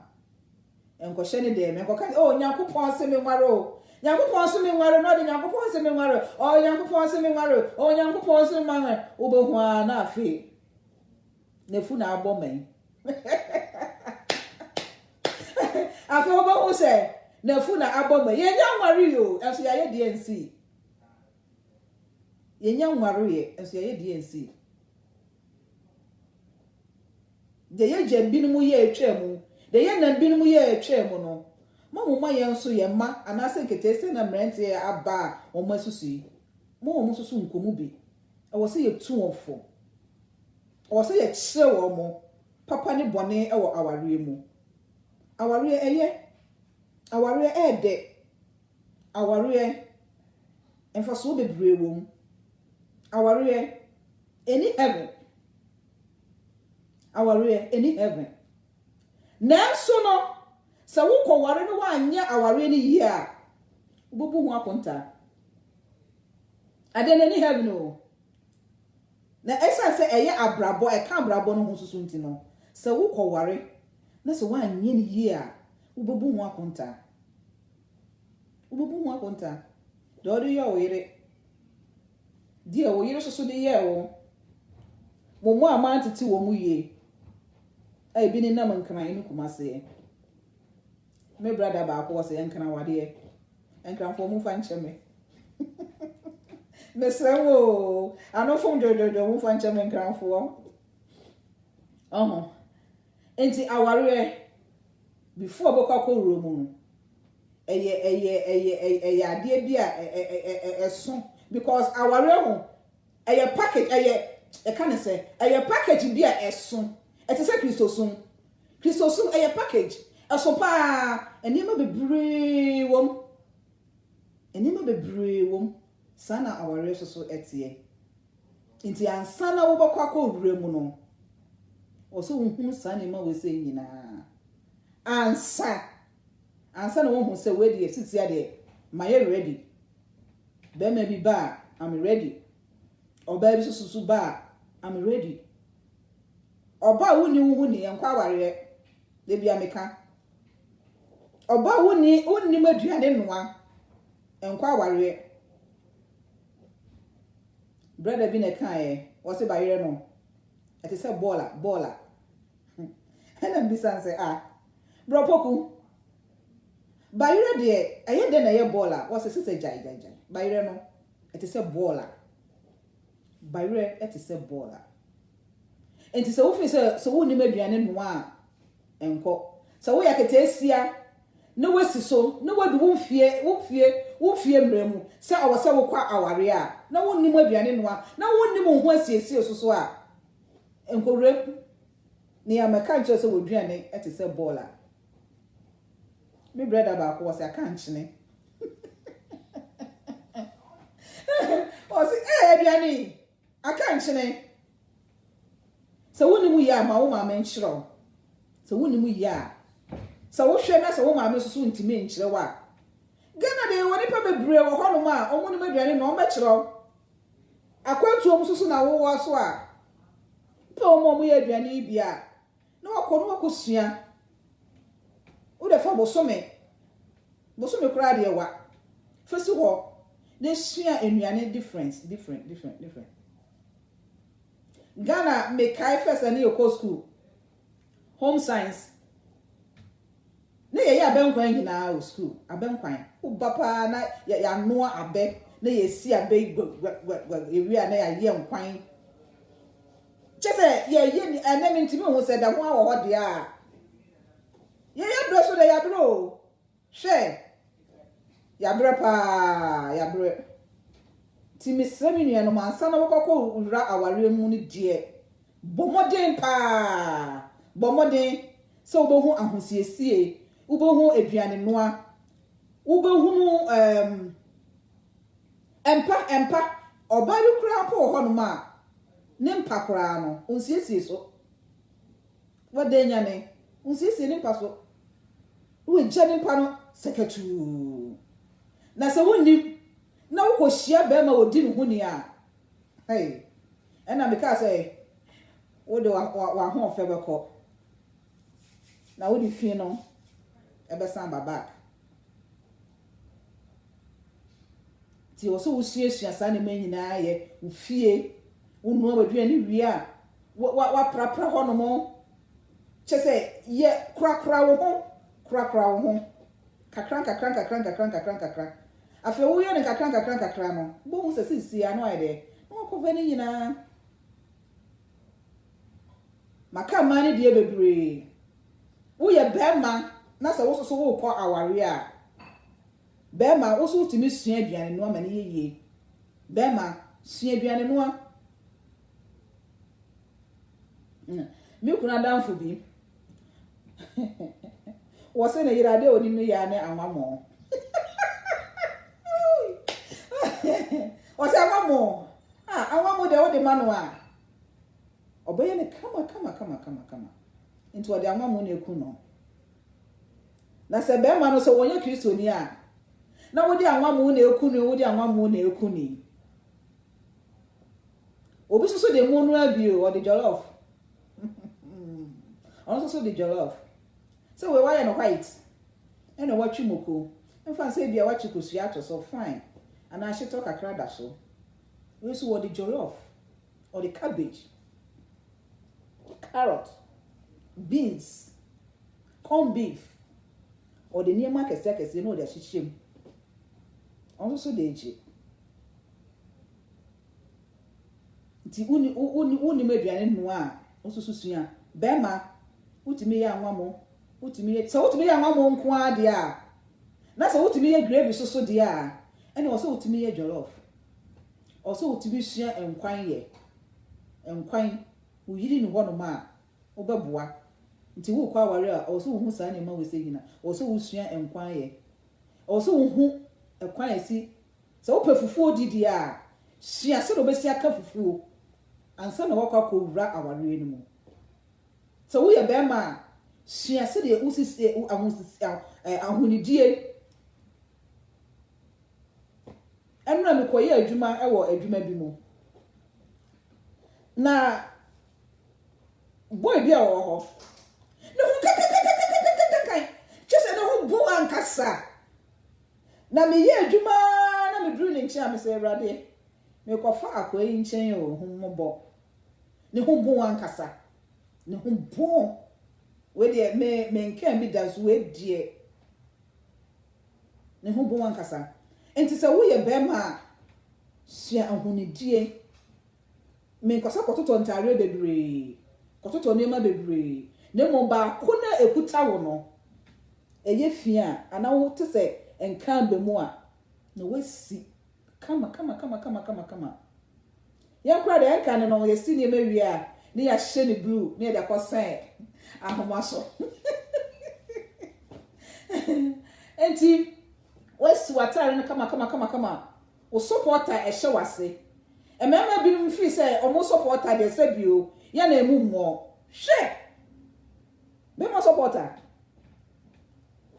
enkohye ne de me enkoka Nyankopon se me nware o Nyankopon se me nware no de Nyankopon se me nware o Nyankopon se me nware o Nyankopon se me nware obehu a na afi nefu na abomai afi obehu se nefu na abomai ye nya nware yo enso ya ye DNC yenya nware enso ye DNC de ye jambinu mu ye etwemu de ye nambinu mu ye etwemu no mamuma ye nso ye ma anase nketese na mrente aba o masusu mo susu nkomu bi e wo se ye tuofo o se ye kire wo mo papa ne bone e wo aware mu aware eye aware ede aware enfo so bebre wo mu aware any heaven aware any heaven nanso no se wo ko ware no wa anya aware ni yi a ubobu hu akonta ade na ni heaven no na esa se eye abrabo e ka abrabo no ho susu nti no se wo koware na se wa anye ni ye a ubebu ho akonta do do yo yire die wo yire susu de ye wo mo amantiti wo mu ye ai bi ni na mankran ni kuma se me brother ba ko se yankran wade yankran fo mu fa ncheme me se wo anofo jojo mu fa ncheme yankran fo enti aware before boko ko romu eye ade bia eso because aware ho eye package eye can say eye package bia eso it is a Christosum eye package eso pa enima bebre wom sana aware so etie nti ansana wo bokwa ko wuremu no oso hunhunu sana ma we se nyina ansa na wo hu se we de sisi ade my ready be ma bi ba I'm ready oba bi susu ba I'm ready oba wuni enkwa aware de bia meka oba wuni maduane noa enkwa aware brother bi na kan wo se ba yere no ati se baller ena mbisa se bro poku ba yere de aye de na ye baller wo se se jai ba yere no ati se baller ba yere ati se baller enti se wo fi se wo ni maduane noa enko se wo yakete asia na wasi so na wadu wo fie mremu se awose wo kwa aware a na wonni mu aduane noa na wonni mu ho asiesie so a enkorem ni amaka nche se woduane ete se baller me brother ba ko wase aka nchene o se aduane aka nchene se wonni mu ya ma wo ma menchiro se wonni mu ya se wo hwe na se wo ma me susu ntime nchire wa Gana de woni pa bebre wo hono ma omu ni maduane no mechiro akwantu omu susu na wo so a pa omu ye aduane bia na wakono wakosua wo de fa bosome kura de wa fesi ho na sua enuane different Ghana me kai first and your school home science na ye abenkwan gina o school abenkwan o bapa na ya noa abe na ye si abe ewi na ya ye nkwan chese ye ni enemi ntimi ho se da ho awo de a ye bro so de ya bro hwe ya bro pa ya bro timi semi nua no mansa na wokoko wura aware mu ni de bomoden so obohu ahosiesie ubohu aduane noa ubohu empa obari kura po ho no ma ne mpa kura no onsiesie so wadenya ne onsiesie ne mpa so wo gya ne mpa no sekatu na se wonni na wo kohia be ma odi ne ho ni a ena meka say wo de wa ho ofe beko na wo di fi no ebe san baba ti wo so wo suasua san ne manyina ye wo fie wo no abaduane wi a wa prapra ho no mo chese ye krakra wo ho kakran afi wo ye ne kakran no bo hu se sisi ano ayde no ko veni nyina maka mani die bebre wo ye bema na se wo so wo ko aware a bema wo so timi sua aduane no ma ne yeye bema sua aduane no mi kuna danfo bi wo se ne yirade oni mi ya ne anwamo wo se anwamo anwamo de wo de manu a oboye ne kama into wo de anwamo na eku no na se be ma no so wonye Kristo ni a na wo de anwamo na eku ni wo de anwamo na eku ni obi so de mu no abio or the jollof also the jollof so we why no white and what chimoko and fan say bia what chikusu ato so fine and I should talk akra da so we so what the jollof or the cabbage, carrot, beans, corned beef, or the near market circus, you know that she shame. Also, the age. The only maybe I didn't know. Also, Susia, Bema, what to me, young mamma, what to me, so to me, young mamma, qua dear. That's what to me a gravy so dear, and also to me a jollof. Also to be share and quiet. Nkwan wo yiri ni hono ma obeboa nti wo kwa ware a oso wo hu sa na ma we se gina oso wo sua nkwan ye oso wo hu ekwan esi se wo pefufuo didi a sua se do be sia ka fufuo ansa na wakwa ko wura aware ni mu se wo ye be ma sua se de usisi ahunidie enra me koye adwuma e wo adwuma bi mu na boy bia wo ho no kai chese no ho bo ankasa na me ye adwuma na me dru ne nkia me se erade me kofa akoyi nchen o ho mbo ne ho bo ankasa ne ho bo we de me nkan bi da so we die ne ho bo ankasa enti se wo ye be ma sia ahunidie me kosa kototo ntare bebre kototo nema bebre ne mo ba ko na ekuta wo no eye fia ana wo te se enkan be mu a na wasi kama ya kwa de enkan no ye si ne mawie a ne ya hye ne blue ne de akosan ahoma so enti wasi watare ne kama o supporter e hye wase emema binum fi say omo supporter de sabio ya na emu mo hwe be mo supporter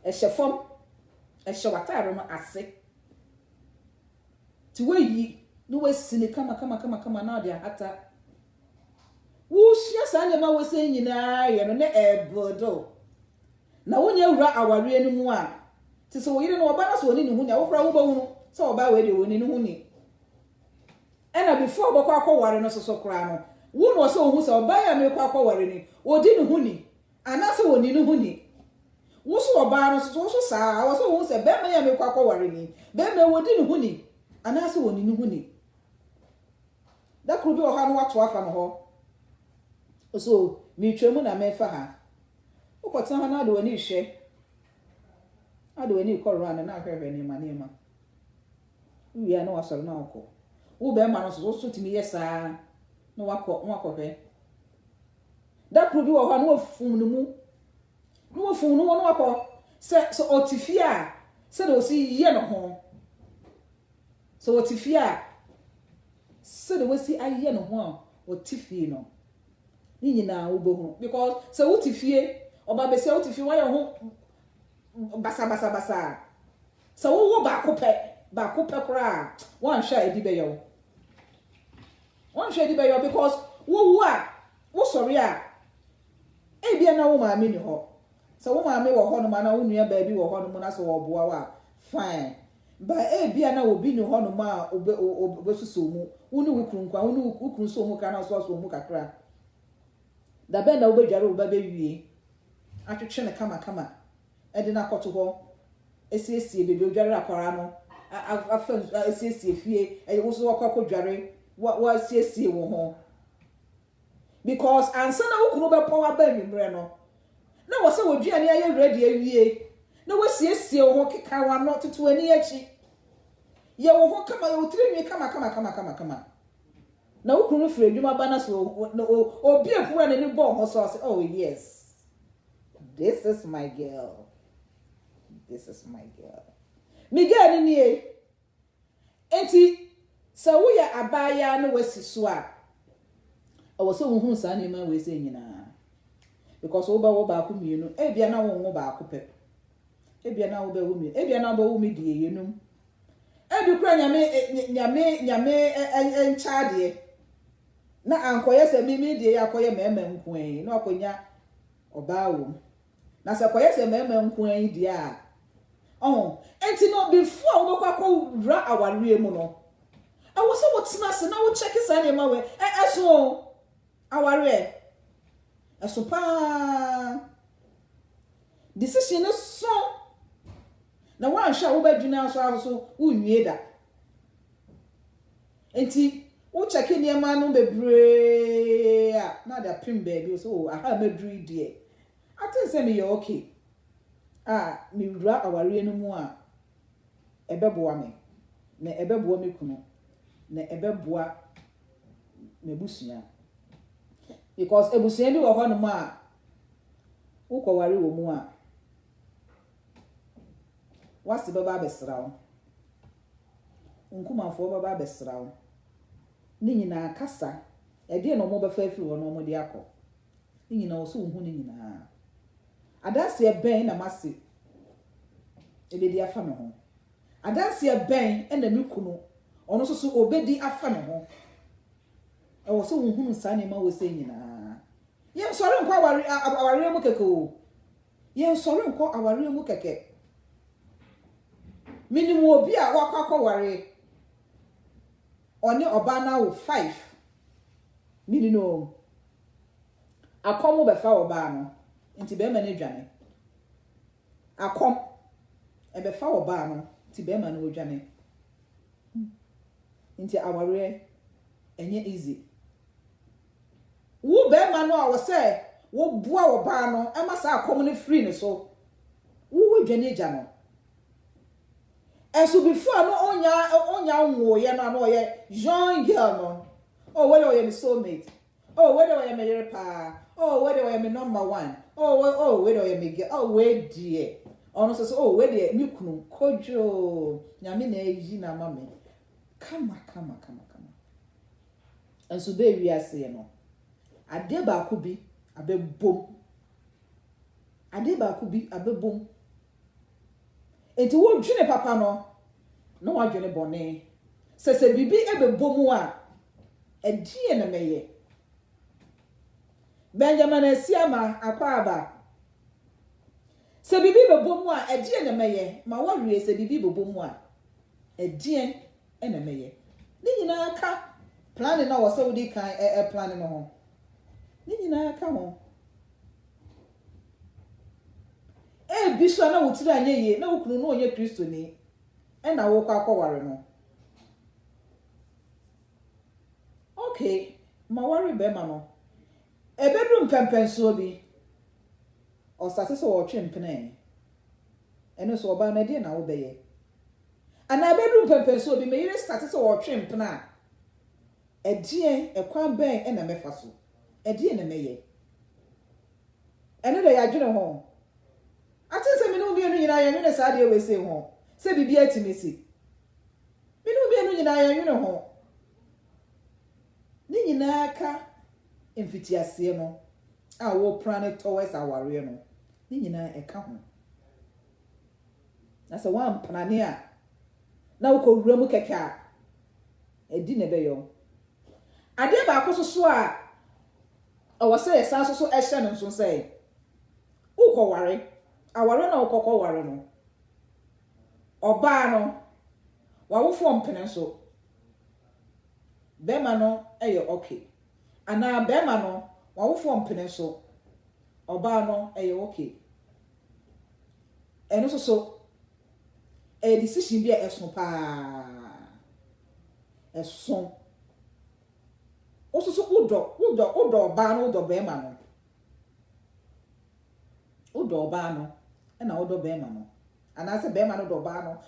e hye watare no ase ti weyi no wasi ne kama na de ata wo hia sa ne ma wose nyina ye no ne ebodo na wonye wura aware ni mu a ti so yire no oba na so oni ni hu ne wo fra wo ba hu so oba we de oni ni hu ni ena before boko akware no so kra no wo no so hu so oba ya me kwa akware ni odi ni hu ni ana so oni ni hu ni wo so oba no so saa wo so hu se be me ya me kwa akware ni be me wodi ni hu ni ana so oni ni hu ni da kru bi o ha no wato afa no ho so mi twemu na me fa ha ukota ha na do ani hwe ado ani korra na hwehwe ni ma wi ya no wasoro na okọ wo be ma no so timi yesa no wakọ hwe da kru bi wo ha no wafum no mu no wafum no no wakọ so otifia se do si ye no ho so otifia se do wasi aye no ho otifie no ni nyina wo bohu because se otifie oba be se otifie wa ye ho basa so wo ba ko pe kra wan hwa edi be yo because wo wo sorry a e bia na wo ma me ni ho so wo ma me wo ho no ma na wo nua ba bi wo ho no mo na so wo boa wa fine ba e bia na obi ni ho no ma obe suso mu wo ni wukunkwa wo ni wukun so mu kana so mu kakra da be na wo be dware wo ba be wie atwetwe ne kama edi na koto ho esiesie bebe odware akwara no afa esiesie fie wo so wakọ dware wa siesie wo ho because ansa na wo kunu be power ba nwimre no na wo se wodua ne aye ready awie na wo siesie wo ho keka wa no tutu ani achi ye wo ho kama wo tirinwi kama na wo kunu firi adwuma ba na so obi efuwa na ni bo ho so say oh yes this is my girl. Miguel ni e enti sa wo ya abaya na wasi so a wo so wo hu sa na ma we se nyina because wo ba ku mienu e bia na wo ba ku pe e bia na wo ba wo mi e bia na wo ba wo mi die yenum e bi kura nyame enchade na ankoye se mimi die yakoye mema nkuan na akonya oba wo na se koye se mema nkuan die a enti no before wo kwakọ wura aware mu no I was so what's na now check his animal way so aware so pa decision is so na wan sha wo badwina so unwie da enti wo check ni ema no bebre na da pim baby so aha madru die atin say me you okay me wura aware no mu a ebeboa me na ebeboa me kunu na ebeboa mebusia because ebusia bi wo ho no ma wo kwaware wo mu a wasi baba besrawo nkumafo baba besrawo ni nyina kasa ede no mo befa afi wo no mo de akọ ni nyina wo so hu ni nyina adase ben na mase ebedi afa me ho adase ben na me kunu ono so obedi afa me ho e wo so hu nsa ne ma wo se nyina ye sori nkwa aware mu keke o ye sori nkwa aware mu keke minimum obi a wakakọ ware oni oba na wo 5 minimum akomo be fa oba no nti be ma na dwane akom e be fa oba no nti be ma na odwane nti aware enye easy wo be ma no a wo se wo bua oba no e ma sa akom no free ne so wo dwane gya no so before no onya nwo ye no no ye young girl no whether you me soulmate whether you me yere pa whether you me number 1 whether you me girl we die ono so whether me kunu kojo nyame na eji na mame kama enso be wi ase no ade ba ko bi abebom enti wo dwene papa no wa dwene bone se bibi ebebomu a edie na meye Benjamin Asiama akwaba se bibi bebomu a edie na meye ma wa wie se bibi bebomu a edie na meye ni nyina aka plan na wo se wo di kan plan no ho ni nyina aka ho bisho na wutira anye ye na wukunu no onye Kristo ni na wo kwa akwaware no okay ma ware be ma no ebedum pempenso bi o sase so wo twempene eno so oba na die na wo beye ana ebedum pempenso bi me yire sase so wo twempena edie ekwan ben na mefa so edie na meye eno de ya dwene ho ati se minu bi enu nyina ya nwene sa de we se ho se bibi atimisi minu bi enu nyina ya nwene ho ni nyina aka emfitiase no a wo planet towards aware no ni nyina eka ho na se wan planane a na wo ko wura mu keke a edi ne be yo ade ba ko so a wo se san so ehye no so say wo ko ware aware na okoko ware no oba no wawofo mpene so bema no eye okay ana bema no wawofo mpene so oba no eye okay eno so decision bi eson pa eson oso udo oba no udo bema no udo oba no na odo bema no ana se bema no do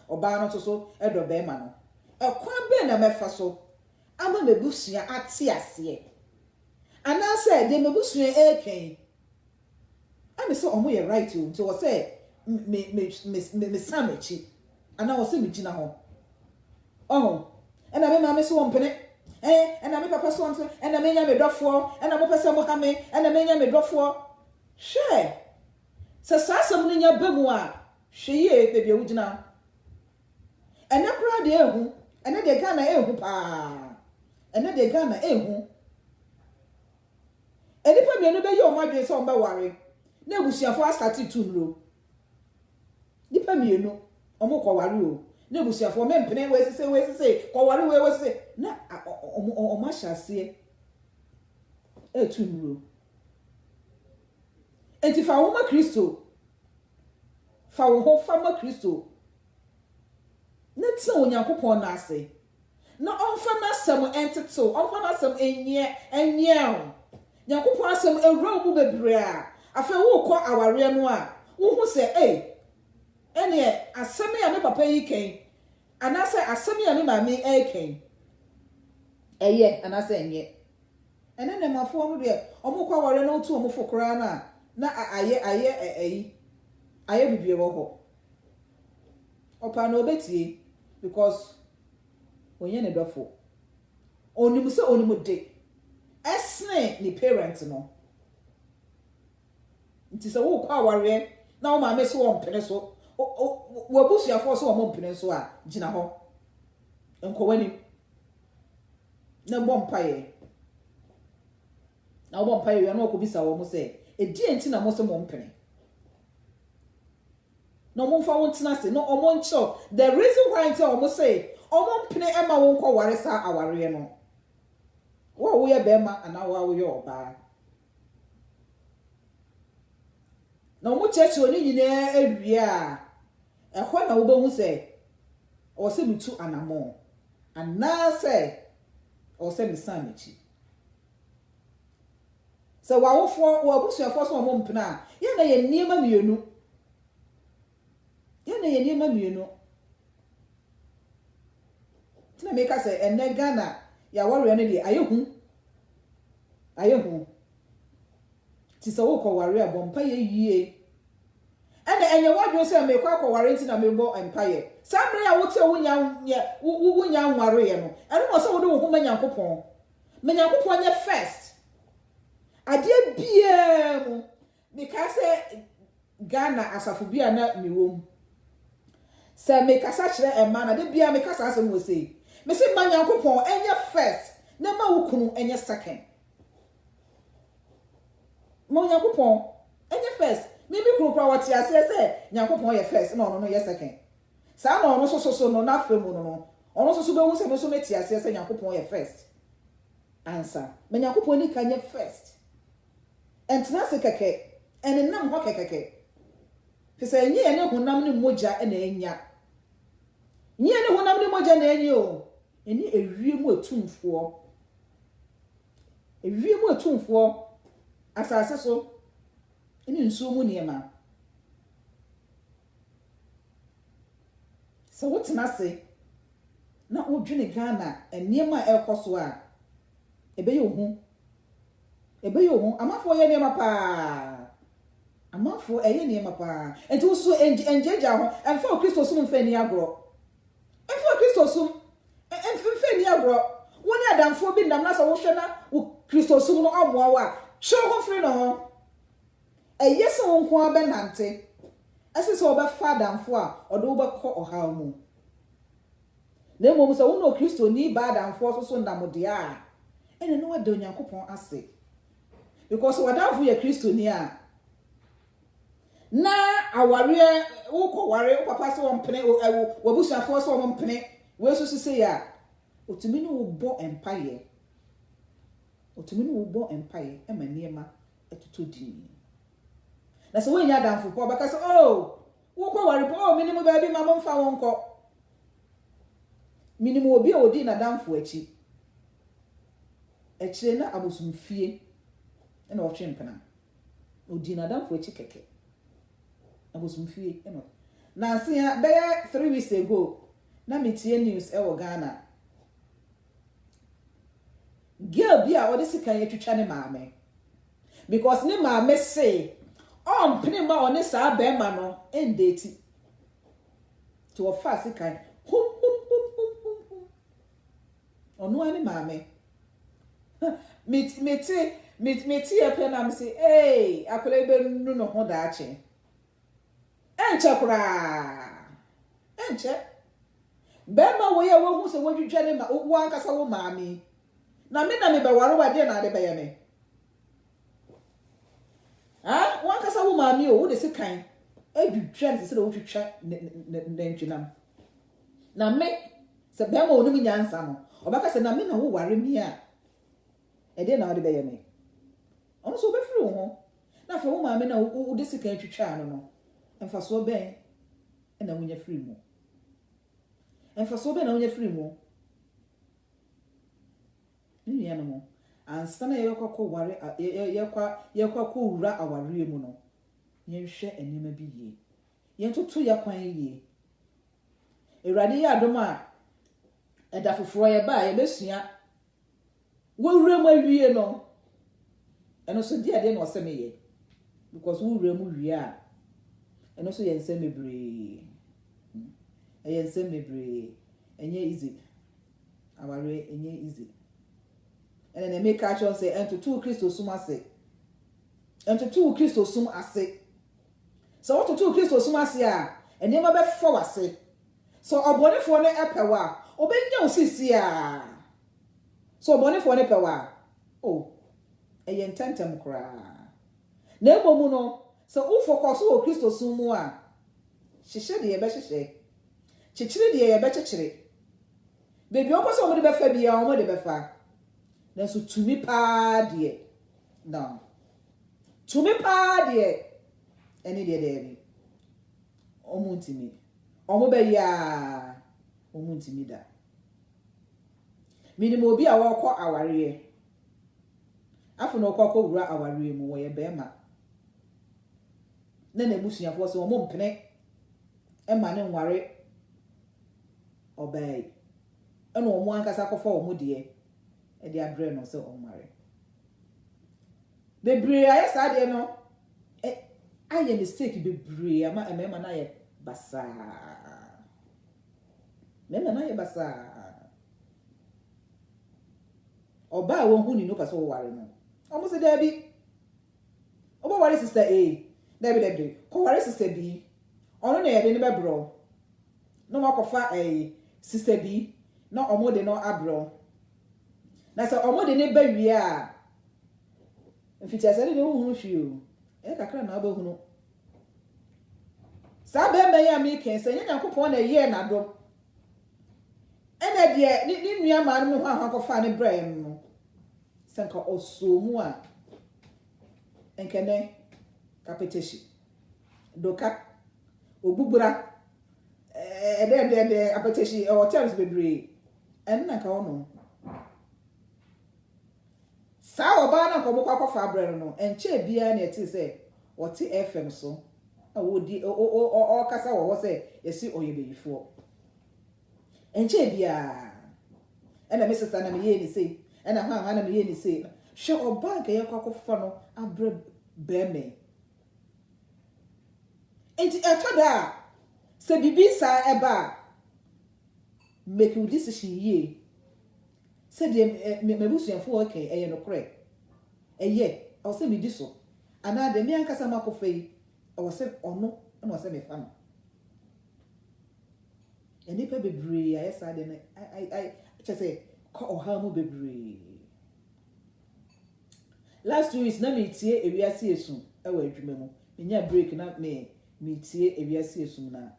oba no so edo bema no ekwa be na mefa so ama mebusua ate ase ana se de mebusua eken ami se omo ye right o nti wo se me samechi ana wo se me gina ho ena me ma so wompene ena me papa so wompene ena me nya me dofo ena mo pese mo ha me ena me nya me dofo hwe se sasam no nya bemu a hweye bebia wugina ena kura de ehu ena de Ghana ehu pa ena de Ghana ehu Enipa mienu be ye o madwe se o be ware na ebusuafo astati tunro nipa mienu omo ko ware o na ebusuafo mempene we sese ko ware we sese na o ma hyase tunro enti fa wo ma Kristo fa wo ho fa ma Kristo na tse onyankopon na ase na onfa na asem entito onfa na asem enye o nyankopon asem ewura mu bebre a afa wo kɔ aware no a wo hu se ene asem ya me papa yi ken anase asem ya me mama ken eye anase enye ene ne mafo no de omukɔ aware no tu omufo kora na aye bibie wo ho opa no betie because onye ne dofo onimu se onimu de esne ni parent no nti se wo kwa aware na wo ma me so wo mpene so wo busuafo so wo mpene so a gina ho enkowani na bompaye na bompaye ya na okobisa wo mo se edi enti na mo se mo mpene no mo fa won tina se no omo ncho the reason why nti omo say omo mpene ema won kwa ware sa aware no wo ye bema ana wo ye oba na omo cheche oni nyina awie a ehɔ na wo behu se o se mitu anamo ana se o se misan mechi se wa wofo wo abusuafo so omo mpene a ye na ye niema mienu tina meka se enne Ghana ya ware no de ayehu ti se wo ko ware abompa ye yie ene enye wadwo se me kwa ko ware ntina me bo empire samre ya wote wunya nware ye no ene mo se wo de wo hu manyankopon ye first ade bia mu because Ghana asafo bia na miwom se me kasa kire ema na de bia me kasa asem wo sei me se manyankopon enye first na ma wo kunu enye second manyankopon enye first me bi kunu kwa wati ase se nyankopon ye first na ono no ye second sa na ono so no na afemu no ono so be hu se me so meti ase se nyankopon ye first answer manyankopon ni kan ye first entina se keke enenam ho keke pese enye ene honam ne moja ena enya nye ene honam ne moja na enye o eni ewiemu atumfo asase so eni nsuo mu niema so wotina se na odwene Ghana eniema ekoso a ebeye ohu amafo ye niema pa amafo eye niema pa enti wo so enjeja ho emfa Kristo sum mfa ni agro emfa Kristo sum emfa ni agro woni adamfo bi ndam na so wo hwe na Kristo sum no amoa wa show ho free no ho eye se wo nko abenante ese se oba fa adamfo a odo wo bakọ ohaw mu na mo so wo no Kristo ni ba adamfo so ndamode a ene no wada Onyankopon ase because wadamfo ye Kristo ni a na aware wo ko ware wo papa se wo mpene wo busuafo se wo mpene we so se ya otumi ni wo bo empire ema niema etutodi na se wo nya damfo po baka se wo ko ware po minimum ba bi ma mo mfa won ko minimum obi odi na damfo achi echire na abosumfie na wo twempena odi na damfo achi keke abosumfie eno na asia be 3 weeks ago na metie news e wo Ghana girl bi a odi sika ye twetwa ne maame because ne maame say mpene ma one sa be ma no endeti to of fast sika onu ani maame meti e pe na me say akola be nu no ho daache enche kura enche be ma wo ye wo hu se wo twetwa ne ma wo ankasa wo maame na me be ware wade na ade be ye me wankasa wo maami o wo de sekan adwudwa ne se de wo twitwa nantwinam na me se be ma onum nyansa no obaka se na me na wo ware mi a ede na wo de be ye me ono so be firi wo ho na fe wo maami na wo de sekan twitwa no emfa so ben na wo nya firi mu emfa so ben na wo nya firi mu ni ya no mo ansana yekwa ware yekwa ko wura aware mu no yenhwe enema bi ye yentoto yakwan ye ewrade ya adom a eda foforo ye ba ye besua wo wura mu awie no eno so dia de na oseme ye because wo wura mu wie a eno so yense mebre yense mebre enye easy aware enye easy and then make action say and to two Christos sum ase and to two Christos sum ase so what to two Christos sum ase a and dem be for ase so obonefo ne epewa obenya osisi a so obonefo ne pewa oh eyententem kra na ebomu no so u focus o Christos sum mu a hihye de ye be hihye chichire de ye be chichire bebi okoso omo de be fa bia omo de be fa na so tumi pa de no tumi pa de eni de bi omuntimi omo be ya omuntimi da minimo obi a wokọ aware afu na okọ wura aware mu wo ye be ma na busuafo so omo mpene e ma ne nware obey eno omo ankasa kọfa omo de e dey adre no so omare bebre aye sade no aye mistake bebre ama emema na ye basa mema na ye basa oba wo hu ni no paso ware no omo se da bi oba ware sister A da bi ko ware sister B ono na ye de ne bebro no makofa sister B no omo de no abro na so omo de ne ba wi a mfiti asere de hu hwi o kakra na aba hunu sa be me ya mi ken se nyankopon na ye na do ena de ni nua ma no ha kofa ne brem no sanka osomu a enkene kapetishi doka obugbura de apetishi hotels bebre enna ka ono sa oba na ko bokwa kofa abrere no enche bia na eti se oti FM so awodi o kasa wo se yesi oyebeyifo enche bia ena me sister na me ye ni sei ena ha na me ye ni sei hwe oba ga ye kwakofa no abre beme enti etoda se bibi sa eba make you decision ye said me busuafo okay eye no kre eye o se me di so ana de me ankasa makofei o se ono na o se me fa no eni pe bebre ayesa de ne I say ko o ha mu bebre last 2 weeks na me tie ewiase esu e wa adwuma mu nya break na me tie ewiase esu na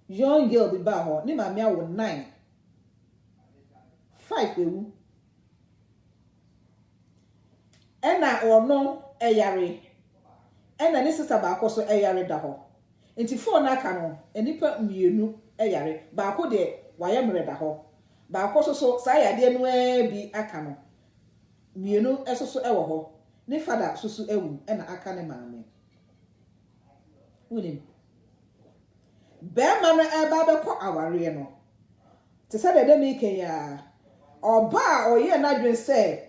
young girl bi ba ho ni ma me awo 9 5 ewu ena ono eyare ena ni sister ba akoso eyare da ho enti 4 na aka no enipa mienu eyare ba akọ de waye mre da ho ba akoso so sa ya de no bi aka no mienu esoso ewo ho ni father susu ewu ena aka ne maame unim be ma no eba be ko aware no te se de me ken ya oba oye na dwen se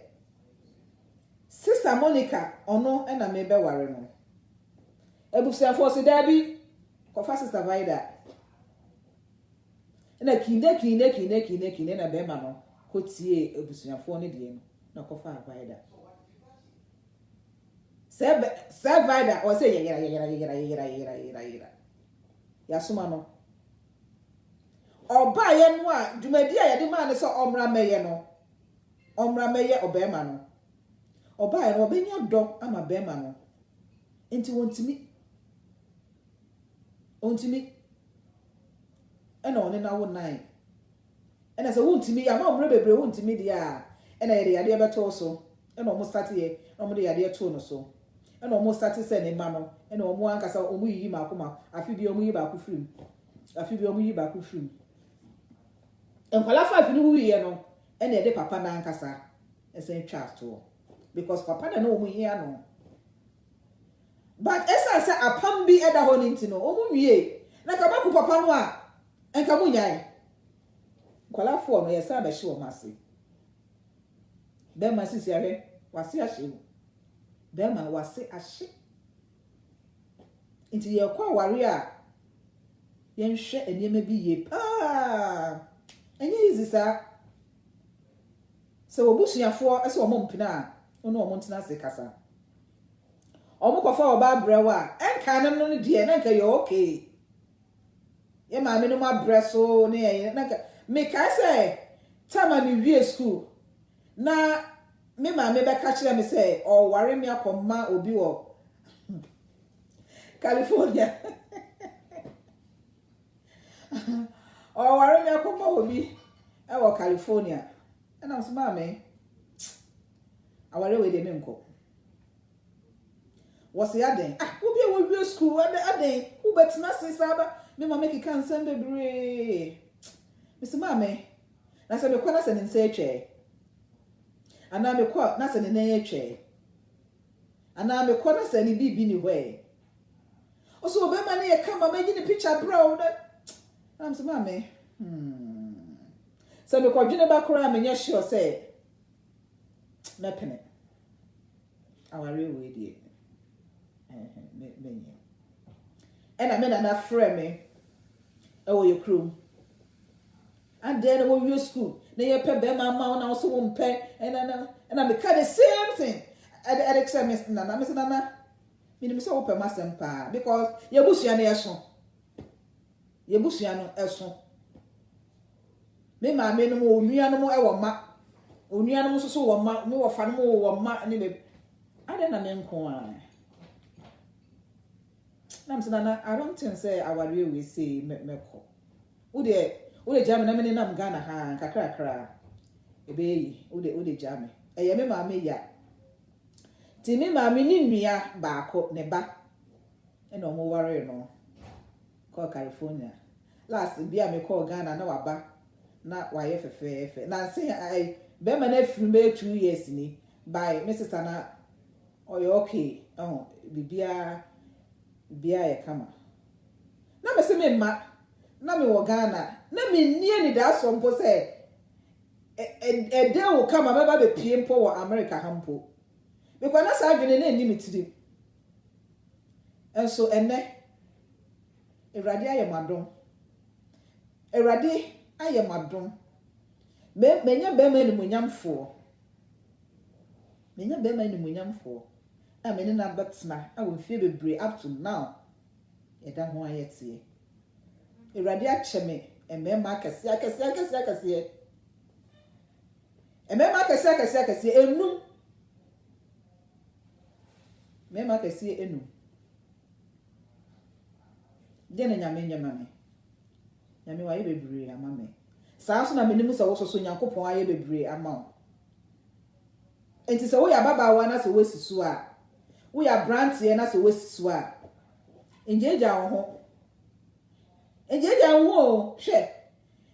Sister Monica ono ena me be ware no ebusuafo se da bi kofa Sister Vida ena kinde na be ma no ko tie ebusuafo ne de no na kofa Vida se Vida o se yera ya suma no oba ye no a dwumadi a ye de ma ne so omra meye no omra meye obema no oba ye no obenya do ama bema no enti wontimi ena one na wo nan ena se wontimi ya ma omre bebre wontimi dia ena ye yade beto so ena omo start ye omo de yade to no so ena omo start se ne ma no ena omo ankasa omo yiyi makoma afi bi omo yi ba ku firim enkwala fa fi no wiye no ena ye de papa na ankasa esen twa to because papa na omo hia no but esa se apam bi eda ho ninti no omo wie na ka ba ku papa no a enka mu nyai kwala fo no yesa ba hye o mase dem ma sisi ahwe wase ahye dem ma wase ahye inti ye kwa ware a ye nhwe enema bi ye pa enye easy sa so obusuafo ese omo mpina a ono omo ntina se kasa omo kofa oba brewa enka no de na nka ye okay ye ma me no ma breso ne ye na me ka say time me wie school na me ma me be ka kire me say o ware me akoma obi wo California o ware me akoma obi e wo California na so ma me aware we de me nko was ya den obi e wo wie school aden wo betina sisaba me ma make kan send bebre Mr. Mame, na se me kwa na se nse etwe. Ana me kwa na se ne nan etwe. Ana me kwa na se ne bibi ni hwe. Oso be ma ne ye kama ma gi ni picture bro na. Am se Mame. Se me kwa dwene ba kora me nya sure say na pene. Aware we die. Me nye. Ena me na frɛ me. E wo ye krum. And then when you school, then you pay be mama na also won pay and I make the same thing. At exam Miss Nana, Miss Nana. Me so open masempa because your busia na eso. Your busia no eso. Me ma me no mo onua no mo e wo ma. Onua no mo so wo ma, me wo fa no mo wo ma ni be. Ade na me nko a. Na Miss Nana, I don't think say our way we say me ko. Ode jam na me nam Ghana ha kakra ebe yi ode jam eye me ma me ya ti me ma me ni nua baako ne ba e no mo ware no ko California last bia me ko Ghana na waba na waye fefefe na se ai be ma na firi me 2 years ni by me sister na oyo okay bibia ye kama na me se me ma na me wo Ghana na me nie ni da so mpo se de wo kama me ba be pie mpo wo America hampo because na sa adwene na ni mitiri enso ene Ewrade ayemadom menya be ma ni munyamfo a me ni na betna a wo fie bebre up to now e da ho ayete Ewrade acheme emema akese enum mema akese enum dene nyame wa ye bebre amame saa so na menimu se wo so Nyankopon aye bebre ama enti se wo ya baba wa na se wo sisu a wo ya brand ye na se wo sisu a enjeja wo ho ejeja ho hwe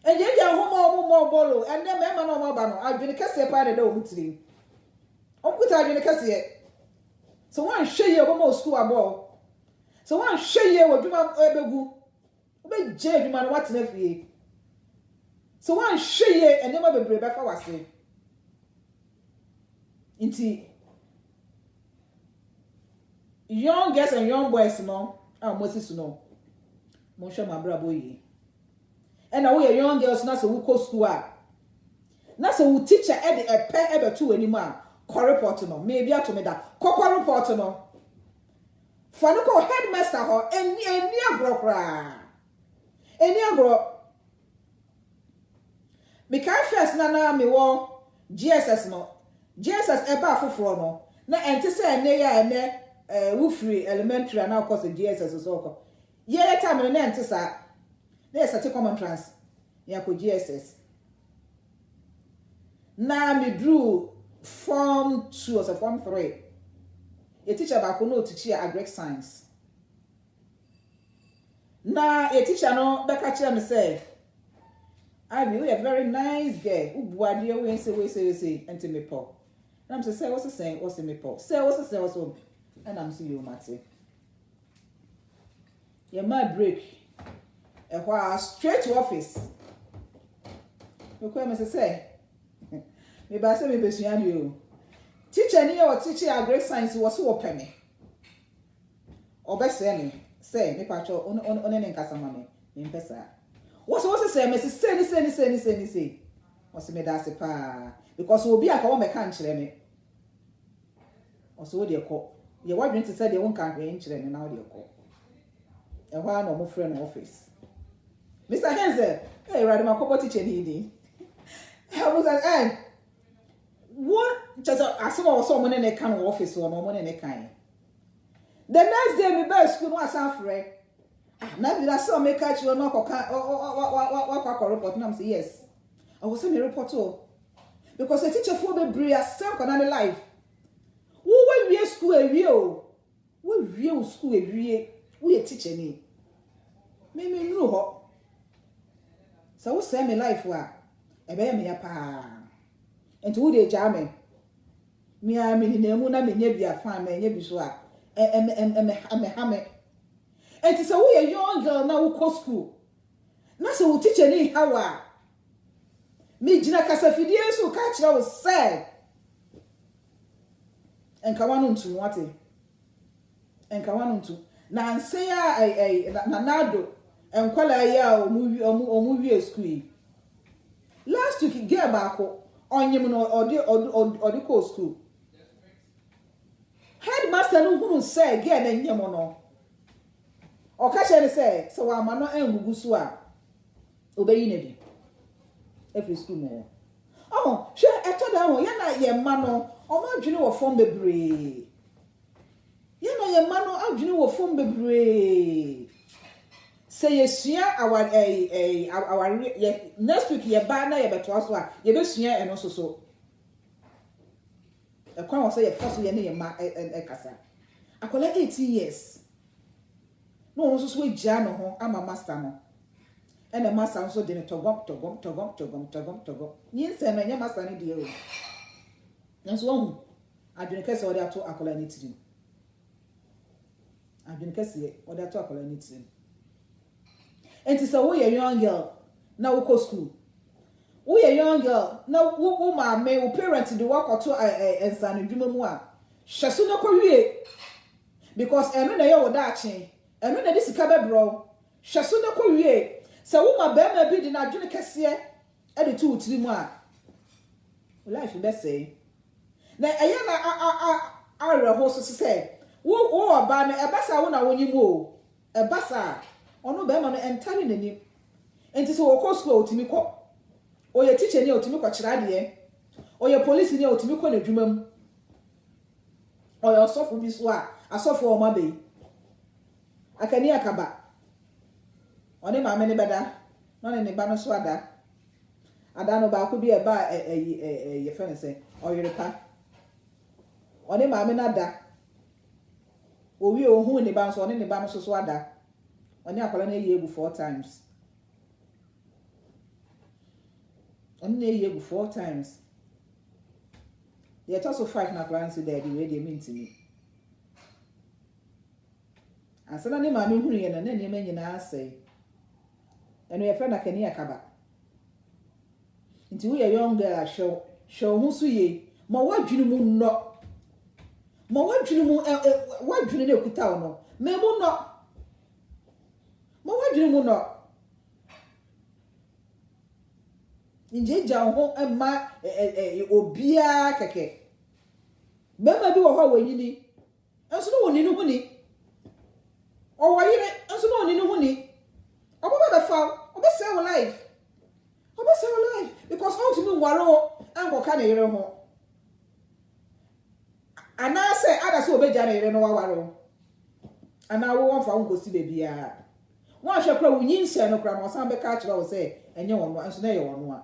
ejeja ho mo bolo enne me ma no mo ba no adwene kase pa de o mutiri o kuta adwene kase so wan hwe ye obo school abo so wan hwe ye odwuma ebegu obe je adwuma no watena fie so wan hwe ye enne ma bebre be fa wase inti young girls and young boys no Moses no mo hwe ma brabo yi and now we young girls na so we go school na so we teacher e de epe e be to ani ma ko report no maybe atomi da ko report no fa no ko headmaster ho eni agro me kai first na me wo GSS no GSS e ba foforo no na ente se ene ya ene we free elementary and now course GSS so yeah time no ente sa na yesate common trans ya ko GSS na me drew form 2 or form 3 a teacher ba ko no teach agric science na a teacher no be ka kire me say Ivy, you a very nice girl. Who buade we say enti me po. And I'm say what's the saying? What's me po? Say what's the saying? What's home? And I'm see you mate. You might break. And while straight to office. You come and say, me ba say me besuan you. Teacher ni or teacher agric science was who open me. Obe say me pacho on nkasa mame. Me mpesa. What's the same? Say. What's me that's pa because we'll be a come make can chile me. Also, dear call. You want to say they won't can't be in chile now, dear call. And why no more friend office? Mr. Henzel, hey, rather my couple teacher needy. I was like, hey, what? Just as soon as someone in a kind of office or no money in a kind. The next day, me by school was afraid. Now that saw me catch you knock or what report and I'm say yes. I was send a report too. Because the teacher for the bria some can life. Who we school a real? We real school a real we a teacher me. Me no ho. So we say me life wa e be me pa. And who dey jam me a me ni nemu na me nya bia fan me nya bi so a me and it's a way a young girl now who go school. Na so we teacher ni how me jina kasa fidie so ka kira wo say. Enka wanu ntu wate. Enka wanu ntu. Na nse ya na nado enkwala ya omu wie school. Last week girl baako onyem no odi ko school. Headmaster no hunu say girl na nyem no. Okasha ni say so wa ma no engugu so a obeyi na bi every school mo she eto da ho ya na ye ma no o ma dwene wo form bebre ya na ye ma no adwene wo form bebre say yesua our next week ye ba na ye beto aso a ye besua eno so e kwa wo say ye first ye na ye ma kasa akola 18 years no so we ja no ho ama master no and the master also didn't togom. Yin say no master ni die o. Nso won adwene kese odi ato akola ni tirim. Adwene kese odi ato akola ni tirim. Enti say we a young girl na we go school. We a young girl na wo ma me wo parents dey work to ensan dwuma mu a hyeso no ko wie because eno na ye wo da ache eno na disika bebro hyeso no ko wie so wo ma ba ma bi di na adwene kese e de tu utiri mu a life be say na eya na a ho so say wo oba na ebasa wo na wonyi mu o ebasa ono ba ma no entare nani enti so wo ko school otimi ko oye teacher ni otimi ko kira de oye police ni otimi ko na dwuma mu oye osofo bi so a asofo o ma be akani akaba one ma me ne beda no ne ba no so ada no ba ko bi e ba ye fe ne se oyerepa one ma me na da owi ohun ne ba so one ne ba no so ada one akola na ye egu 4 times one na ye egu 4 times ye to so 5 na akola nsi daddy we dey mean to me asana ne ma me hunu ye na ne ma nyina asai eno ye friend akani akaba nti we a young girl show hu so ye ma wadwunu mu no ma wadwunu mu wadwunu ne kuta wo no me mu no ma wadwunu mu no njeja ho ema obia keke bema bi wo ho wanyini enso no woni no huni o wayire enso no woni no huni oboba be fa obe say wo life because how to me waro anko ka na yire ho ana say ada so obeja na ire no waware ana wo won fa won kosi bebia won ahwe kra wunyi nse no kra no san be ka kira wo say enye won no enso na ye won no a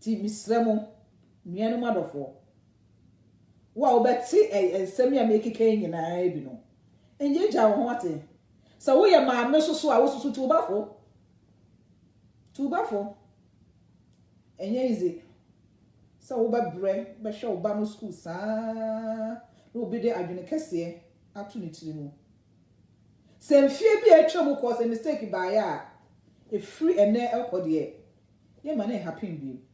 ti misremo mienu madofo wa obeti ensemi amekike nyina ebi no enje ja wo ho ate so wo ye ma me soso a wo soso tubafo enye izi so wo ba bre be hwe wo ba no school saa no obi de adwene kese atu ne tiri mu semfie bi atwa mu cause mistake ba ya e free ene ekode ye ma na happy bi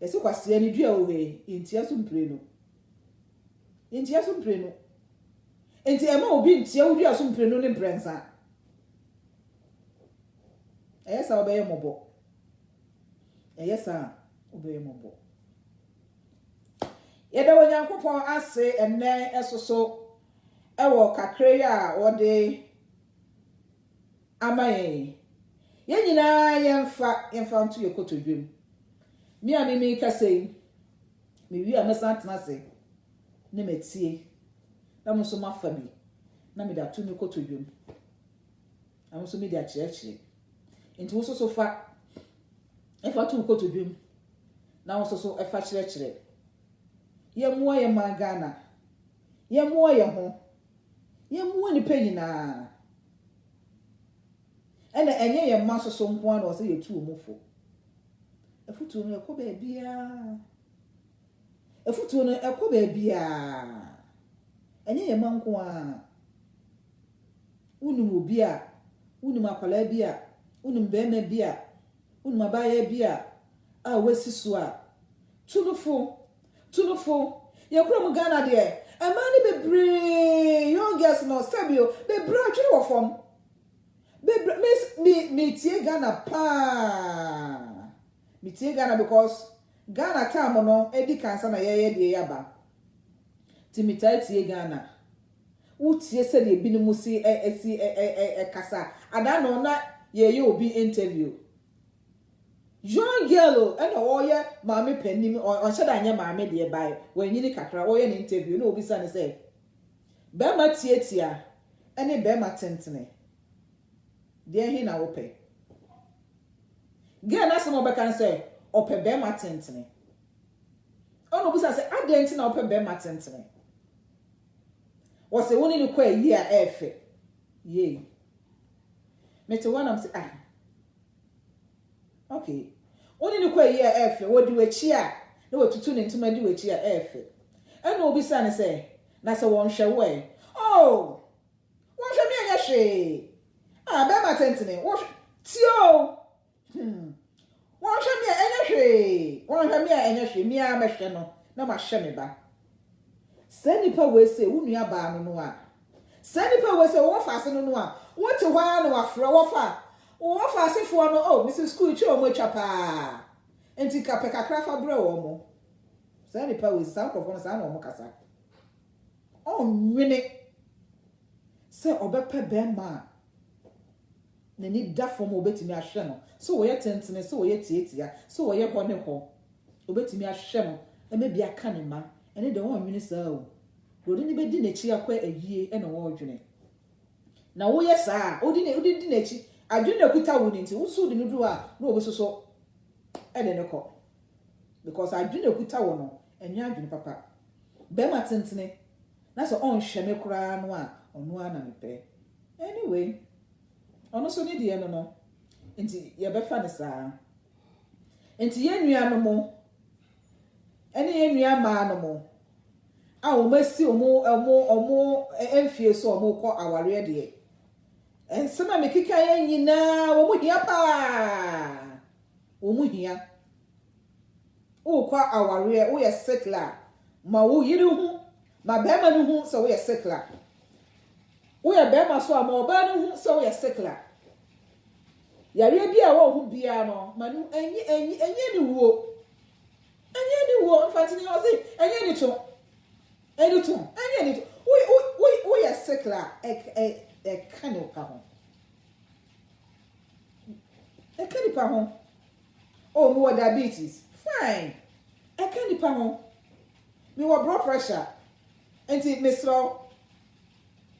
ese kwase ani dua wo he intia so mprenu enti ema obi ntia wo dua so mprenu ne brensa eyesa obeye mobo eyesa obeye mobo yeda wonyankopon ase enne esoso ewo kakre ya wode amaye ye nyina yemfa nto yekotodwem mi a mi kasei mi wi a mesa tenase ne metie na mo so mafa bi na me da to mi kotodwem na mo so mi da chirechire enti wo so fa efa to kotodwem na wo so efa chirechire ye mo ye magana ye mo ye ho ye mo ni penyina ena enye ye ma so nko na wo se ye tu omofo efutu no ekọ baabia enye ye manko a unum obi a unum akwala bi a unum bema bi a unum abaya bi a wasi so a tunufo ye kura mu Ghana de amani bebre young girls no sabio bebre atwere wo fom bebre me tie Ghana pa mitie Ghana because Ghana time no edi kansa na ye de yaba timitai tie Ghana utie se de binimu si kasa ada no na ye obi interview young girl and oye maame panim on shada anya maame de bai wanyini kakra oye na interview na obi sa ne say be ma tietia ene be ma tentene de hin na wo pe Girl na some obeka say ope be ma tentene ono busa say adenti na ope be ma tentene wo say woni ni kwa yi a efe ye mete one am say okay woni ni kwa yi a efe wo di wachi a na watutu ne ntuma di wachi a efe eno obisa ne say na say won hwe we oh won hwe mi anya hwe be ma tentene wo tio wọ́n hwɛ mi a ɛnyɛ hwee mi a mɛhwɛ no na ma hwɛ me ba sɛ nipa we se wo nua ba no a sɛ nipa we se wo fa ase no a wo te hɔ a na wafrɛ wo fa asefo no oh Mrs. School chi o mo atwa pa enti kapɛ kakra fa brɛ wo mo sɛ nipa we se sankofo no sa na wo kasa nwene sɛ ɔbɛpɛ bɛma na ni da fom obetimi ahwe no so wo ye tentene so wo ye tietia so wo ye ho ne ho obetimi ahwe no emebi aka ne ma ene de won nwene saa o rodi ni bedi n'echi akwa ayie ene wo odwene na wo ye saa odi di n'echi adwene kuta wo nti wo so di no do a na obesoso ene ne ko because adwene kuta wo no enya adwene papa be ma tentene na so on hwe me kura no a ono ana me pe anyway ono so ni de no enti ye befa ne saa enti ye nua no mo ene ye nua ma no mo a o masi omo emfie so omo kọ aware de ensema mekika ye nyina wo mu hia pa wo mu hia o kọ aware wo ye setla ma wo yiri hu ma bema no hu so wo ye setla wo ye bema so ama oba no hu so wo ye setla yare bia wo hu bia no manu enye ni wo infantini o say enye ni to wo ye sekla kan o ka ho kan pa ho o mo diabetes fine I can't depend on me what blood pressure. And it Miss Law.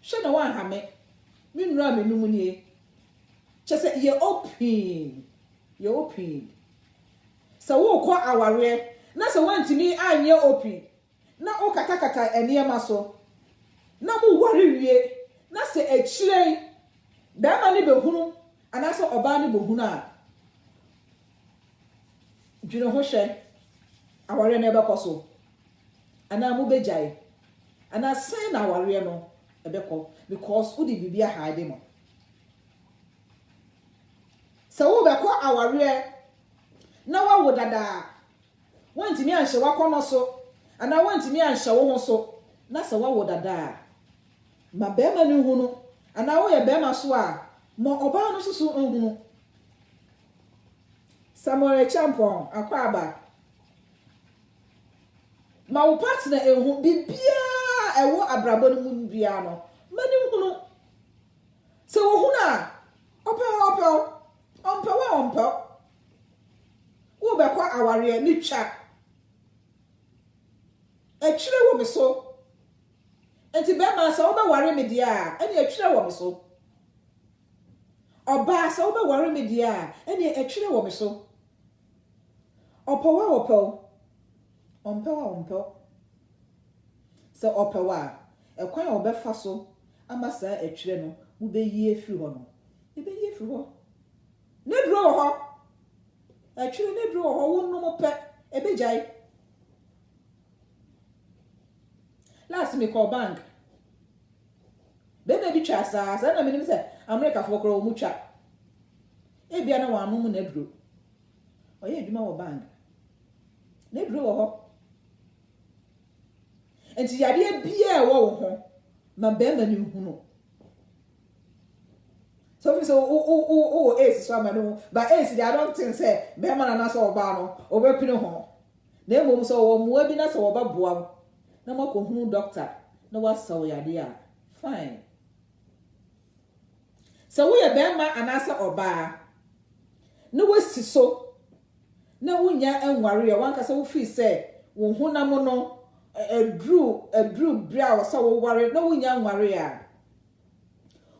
She no one have me. Me run me no money. Just say you're open. You're open. So wo kwa aware. Na so want me anye open. Na o kata enema so. Na mo worry wie. Na se echire. Be ma ni behunu. Ana so oba ni behunu a. Dwene ho hye. Aware na ebe koso. Ana mo bejai. Ana say na aware no ebe ko because udi bibia haade mo. So wo be ko aware na wa wo dada. Wanti mi anhye wakono so. Ana wanti mi anhye wo ho so. Na se wa wo dada. Ma be ma ni hunu. Ana wo ye be ma so a mo oba no susu nhunu. Samuel Champon akwaba. Ma wo partner ehu bibia ewo abrabo no mu bia no. Mani hunu. Se wo huna ompe wo be kwa aware ni twa etwire wo me so enti be ma se wo be ware me dia eni etwire wo me so oba se wo be ware me dia eni etwire wo me so opo ompe se opewa ekwan wo be fa so ama sa etwire no wo be yie firi ho no e be yie firi ho ne dro ho etwire ne dro ho wo no mo pe e be jai last me call bank be bi twa sa na me nim se America for kro mu twa e bia na wa amu na dro oye adwuma wo bank ne dro ho enti yade bia e wo ho ma be ma ni hunu so fi so ace so amano but ace I don't think say be ma na so oba no obepinu ho na emom so wo muwa bi na so oba boa na mako hunu doctor na wasaw yade a fine so we be ma anasa oba na wasi so na wunya enware ya wanka se wo fi say wo hunam no edru bria wo sa wo ware na wunya enware ya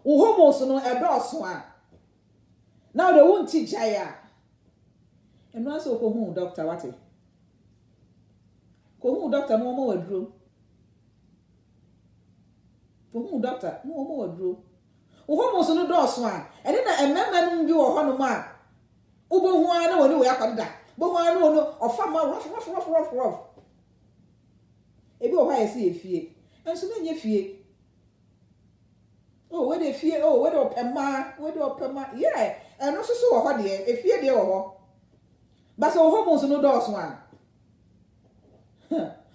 wo homos no edoso a na de wonti jaya eno aso ko hu doctor wate ko hu doctor no mo wadro ko hu doctor no mo wadro wo homos no doso a ene na emema no bi wo ho no ma ubo hu ana woni wo yakọda bo hu ana woni ofa ma rough ebi o ha esi efie enso na nye fie oh we de fie oh we de opema yeah eno so wo ho de efie de wo ho ba so hormones no do so a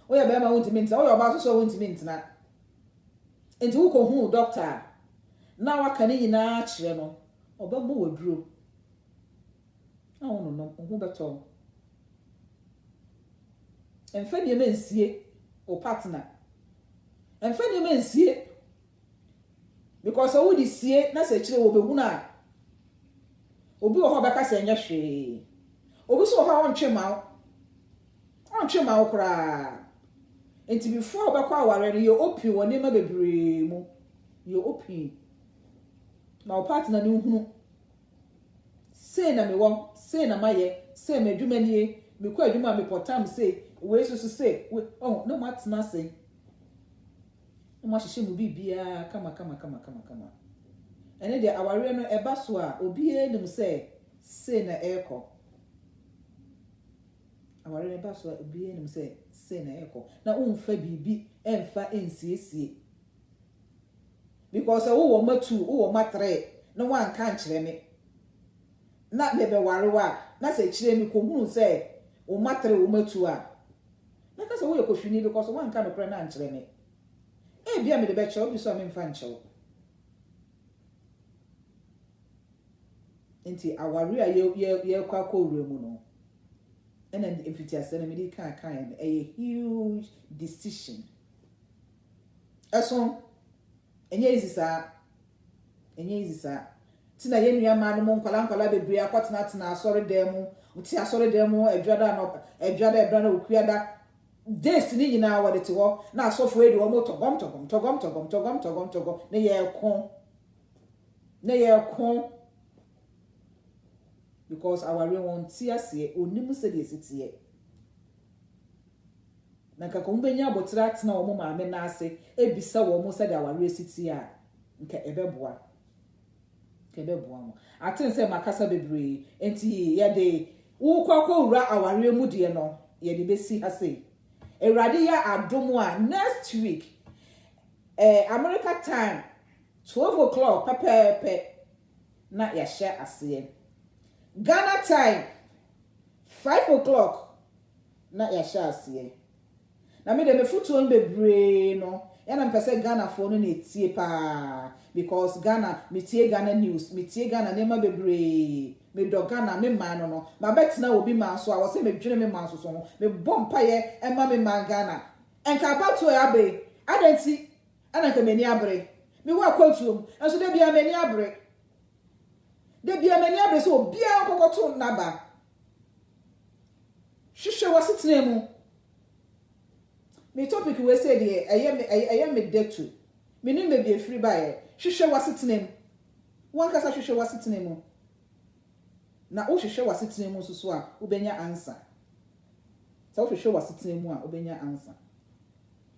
o ya be ma wonti minta o ya ba so wonti minta na enti wo ko hu doctor na waka ni nyina kire no oba mo waduro no hu beto enfa ni mensie o partner enfa ni mensie because o di sie na se kire wo be hu na obi wo ho beka se nya hwe obi so ho ontwe ma okra enti before obekwa aware no you open woni ma bebre mu you open ma o partner ni hunu say na me wo say na maye say me adwuma nie me kwa adwuma me potam say we so say oh no matna say no ma hihye mu bibia kama ene de aware no eba so a obi enim say na eko aware eba so obi enim say na eko na umfa bibi emfa ensiesie because wo matu wo matre no wan kan kire me na bebe warewa na se kire mi ko hunu say wo matre wo matu a na ka se wo yekohwini because wan kan no kire na nkire me e bia me de be che obi so me mfa nche enti aware a ye kwa wure mu no and then if it is me di kan a huge decision enye easy sa tina ye nua ma no mo nkwala bebre akotena tena asori dem mu uti asori dem mu adwada no adwada ebra na okuada days ni nyina wode te ho na asofo edi wo mo togom ne ye kon because our we won ti ase onimu se de sitie na ka ko mbenya abotra tena wo mo maame na ase ebisa wo mo se de our we sitie a nka ebeboa mo atin se makasa bebre enti ye de wo kwakwa ura aware mu de no ye de besi ase Erade ya adomo a next week America time 12 o'clock pepe na ya share ase Ghana time 5 o'clock na ya share ase na me de me futu on bebre no ya na mpese Ghana fo no na etie pa because Ghana me tie Ghana news me tie Ghana nema bebre me do Ghana me man no ma betina obi man so a wo se me dwene me man so me bompa ye e ma me man Ghana enka abato ya be adanti ananka meni abre me wa kwatuom enso de bia meni abre so obi an kokoto naba hwehwe wasitena mu me topic we say de eye me detu me ni me be free by hwehwe wasitena mu wankasa hwehwe wasitena mu na o hwehwe wasitena mu so a obenya answer sa o hwehwe wasitena mu a obenya answer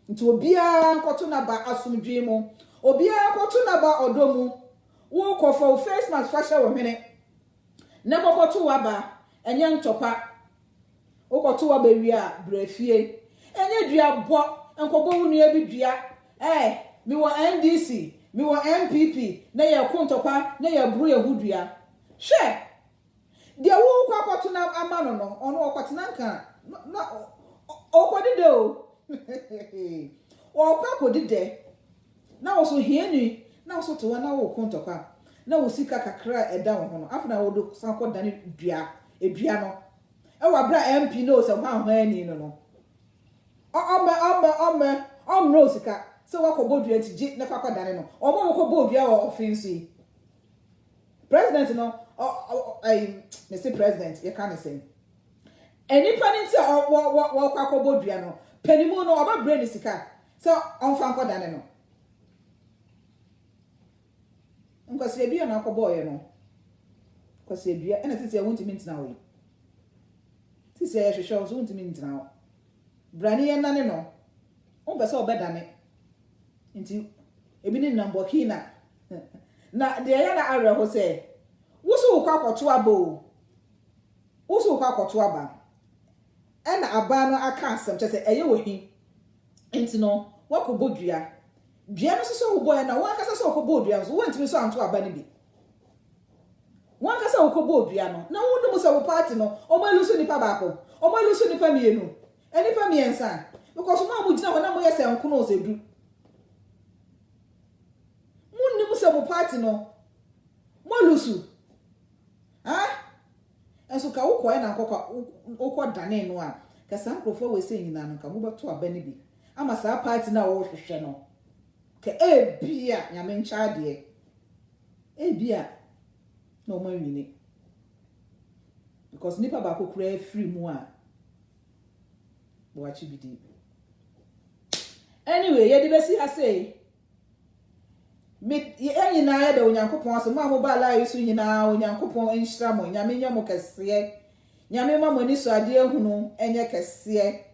nti obia nkoto na ba asomdwe mu obia nkoto na ba odomu wo kofo face mask fasha wo hwene na kokoto wa ba enye ntopa wo koto wa ba wi a brafie enye dua bo enkobo wu nua bi dua mi wo NDC mi wo MPP na ye kontopa na ye buru ye hudua hwe de wo kwakoto na amano no ono okotena nka na okodide o o kwakodide na wo so hieni na wo so to na wo kontopa na wo sika kakra eda wo no afuna wo do sanko dane dua edua no e wa bra MP no se hwa hwa ani no no no sika so wa ko bodua ntiji na fa dane no o mo ko bodua o offense president no me say president you can say any panity wo kwa ko bodua no panimu no oba brain sika so on fa ko dane no nkwasi ebia na akọbọ ye no kwasi ebia ena titi e wontimi ntina wo titi e hwehwe so wontimi ntina wo brani ye nane no on be so obedane nti ebi ni nambo kina na de ya na are ho se wusu kwa akoto aba wusu kwa akoto aba ena aba no aka asem chese eye wohi nti no wakobodua dua no so wo boy na wan kasa so okobo dua so won timi so anto aba ni bi wan kasa okobo dua no na wonu mu so wo party no o ma lusu nipa baako o ma lusu nipa mienu enipa miensa because mo amu gina ho na mo yese nkono o se du munni mu so wo party no mo lusu enso ka wo koe na nkokwa okọ dane no a kasa nkrofo we se nyina no ka mo beto aba ni bi ama sa party na wo hwehwe no ke ebia nyame ncha de ebia no mo nwini because nipa ba kokura free mu a bo achi bidi anyway ye de besi ha say me nyina ya de onyankopon aso mo amobala yesu nyina onyankopon enhira mo nyame nya mo kese nyame ma mo ni so ade ehunu enye kese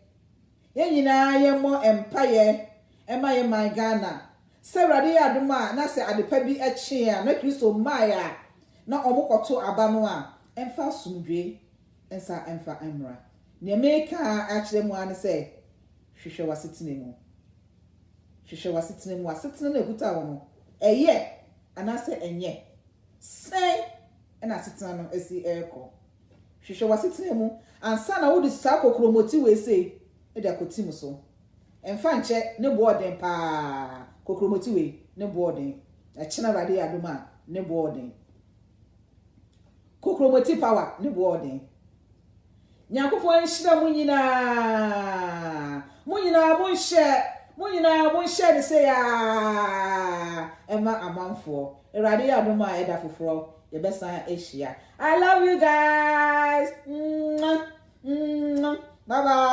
ye nyina ye mo empire ema ye man Ghana Serade ya aduma na se adepa bi eche a na Kristo maya na omokoto aba no a emfa sumdwe ensa emfa emra ne meka a kire mu an se hwehwe wasitene mu asetene na eguta wo no eye anase enye se na asetena no esi eko hwehwe wasitene mu ansa na wodi sa kokromoti we se e da kotim so emfa nche ne boden pa kokromoti we ne boden china rade aduma ne boden kokromoti power ne boden nyankopon nhira munyina de se ya ema amanfo Erade ya adom a eda foforo ye besan ehia. I love you guys. Bye bye.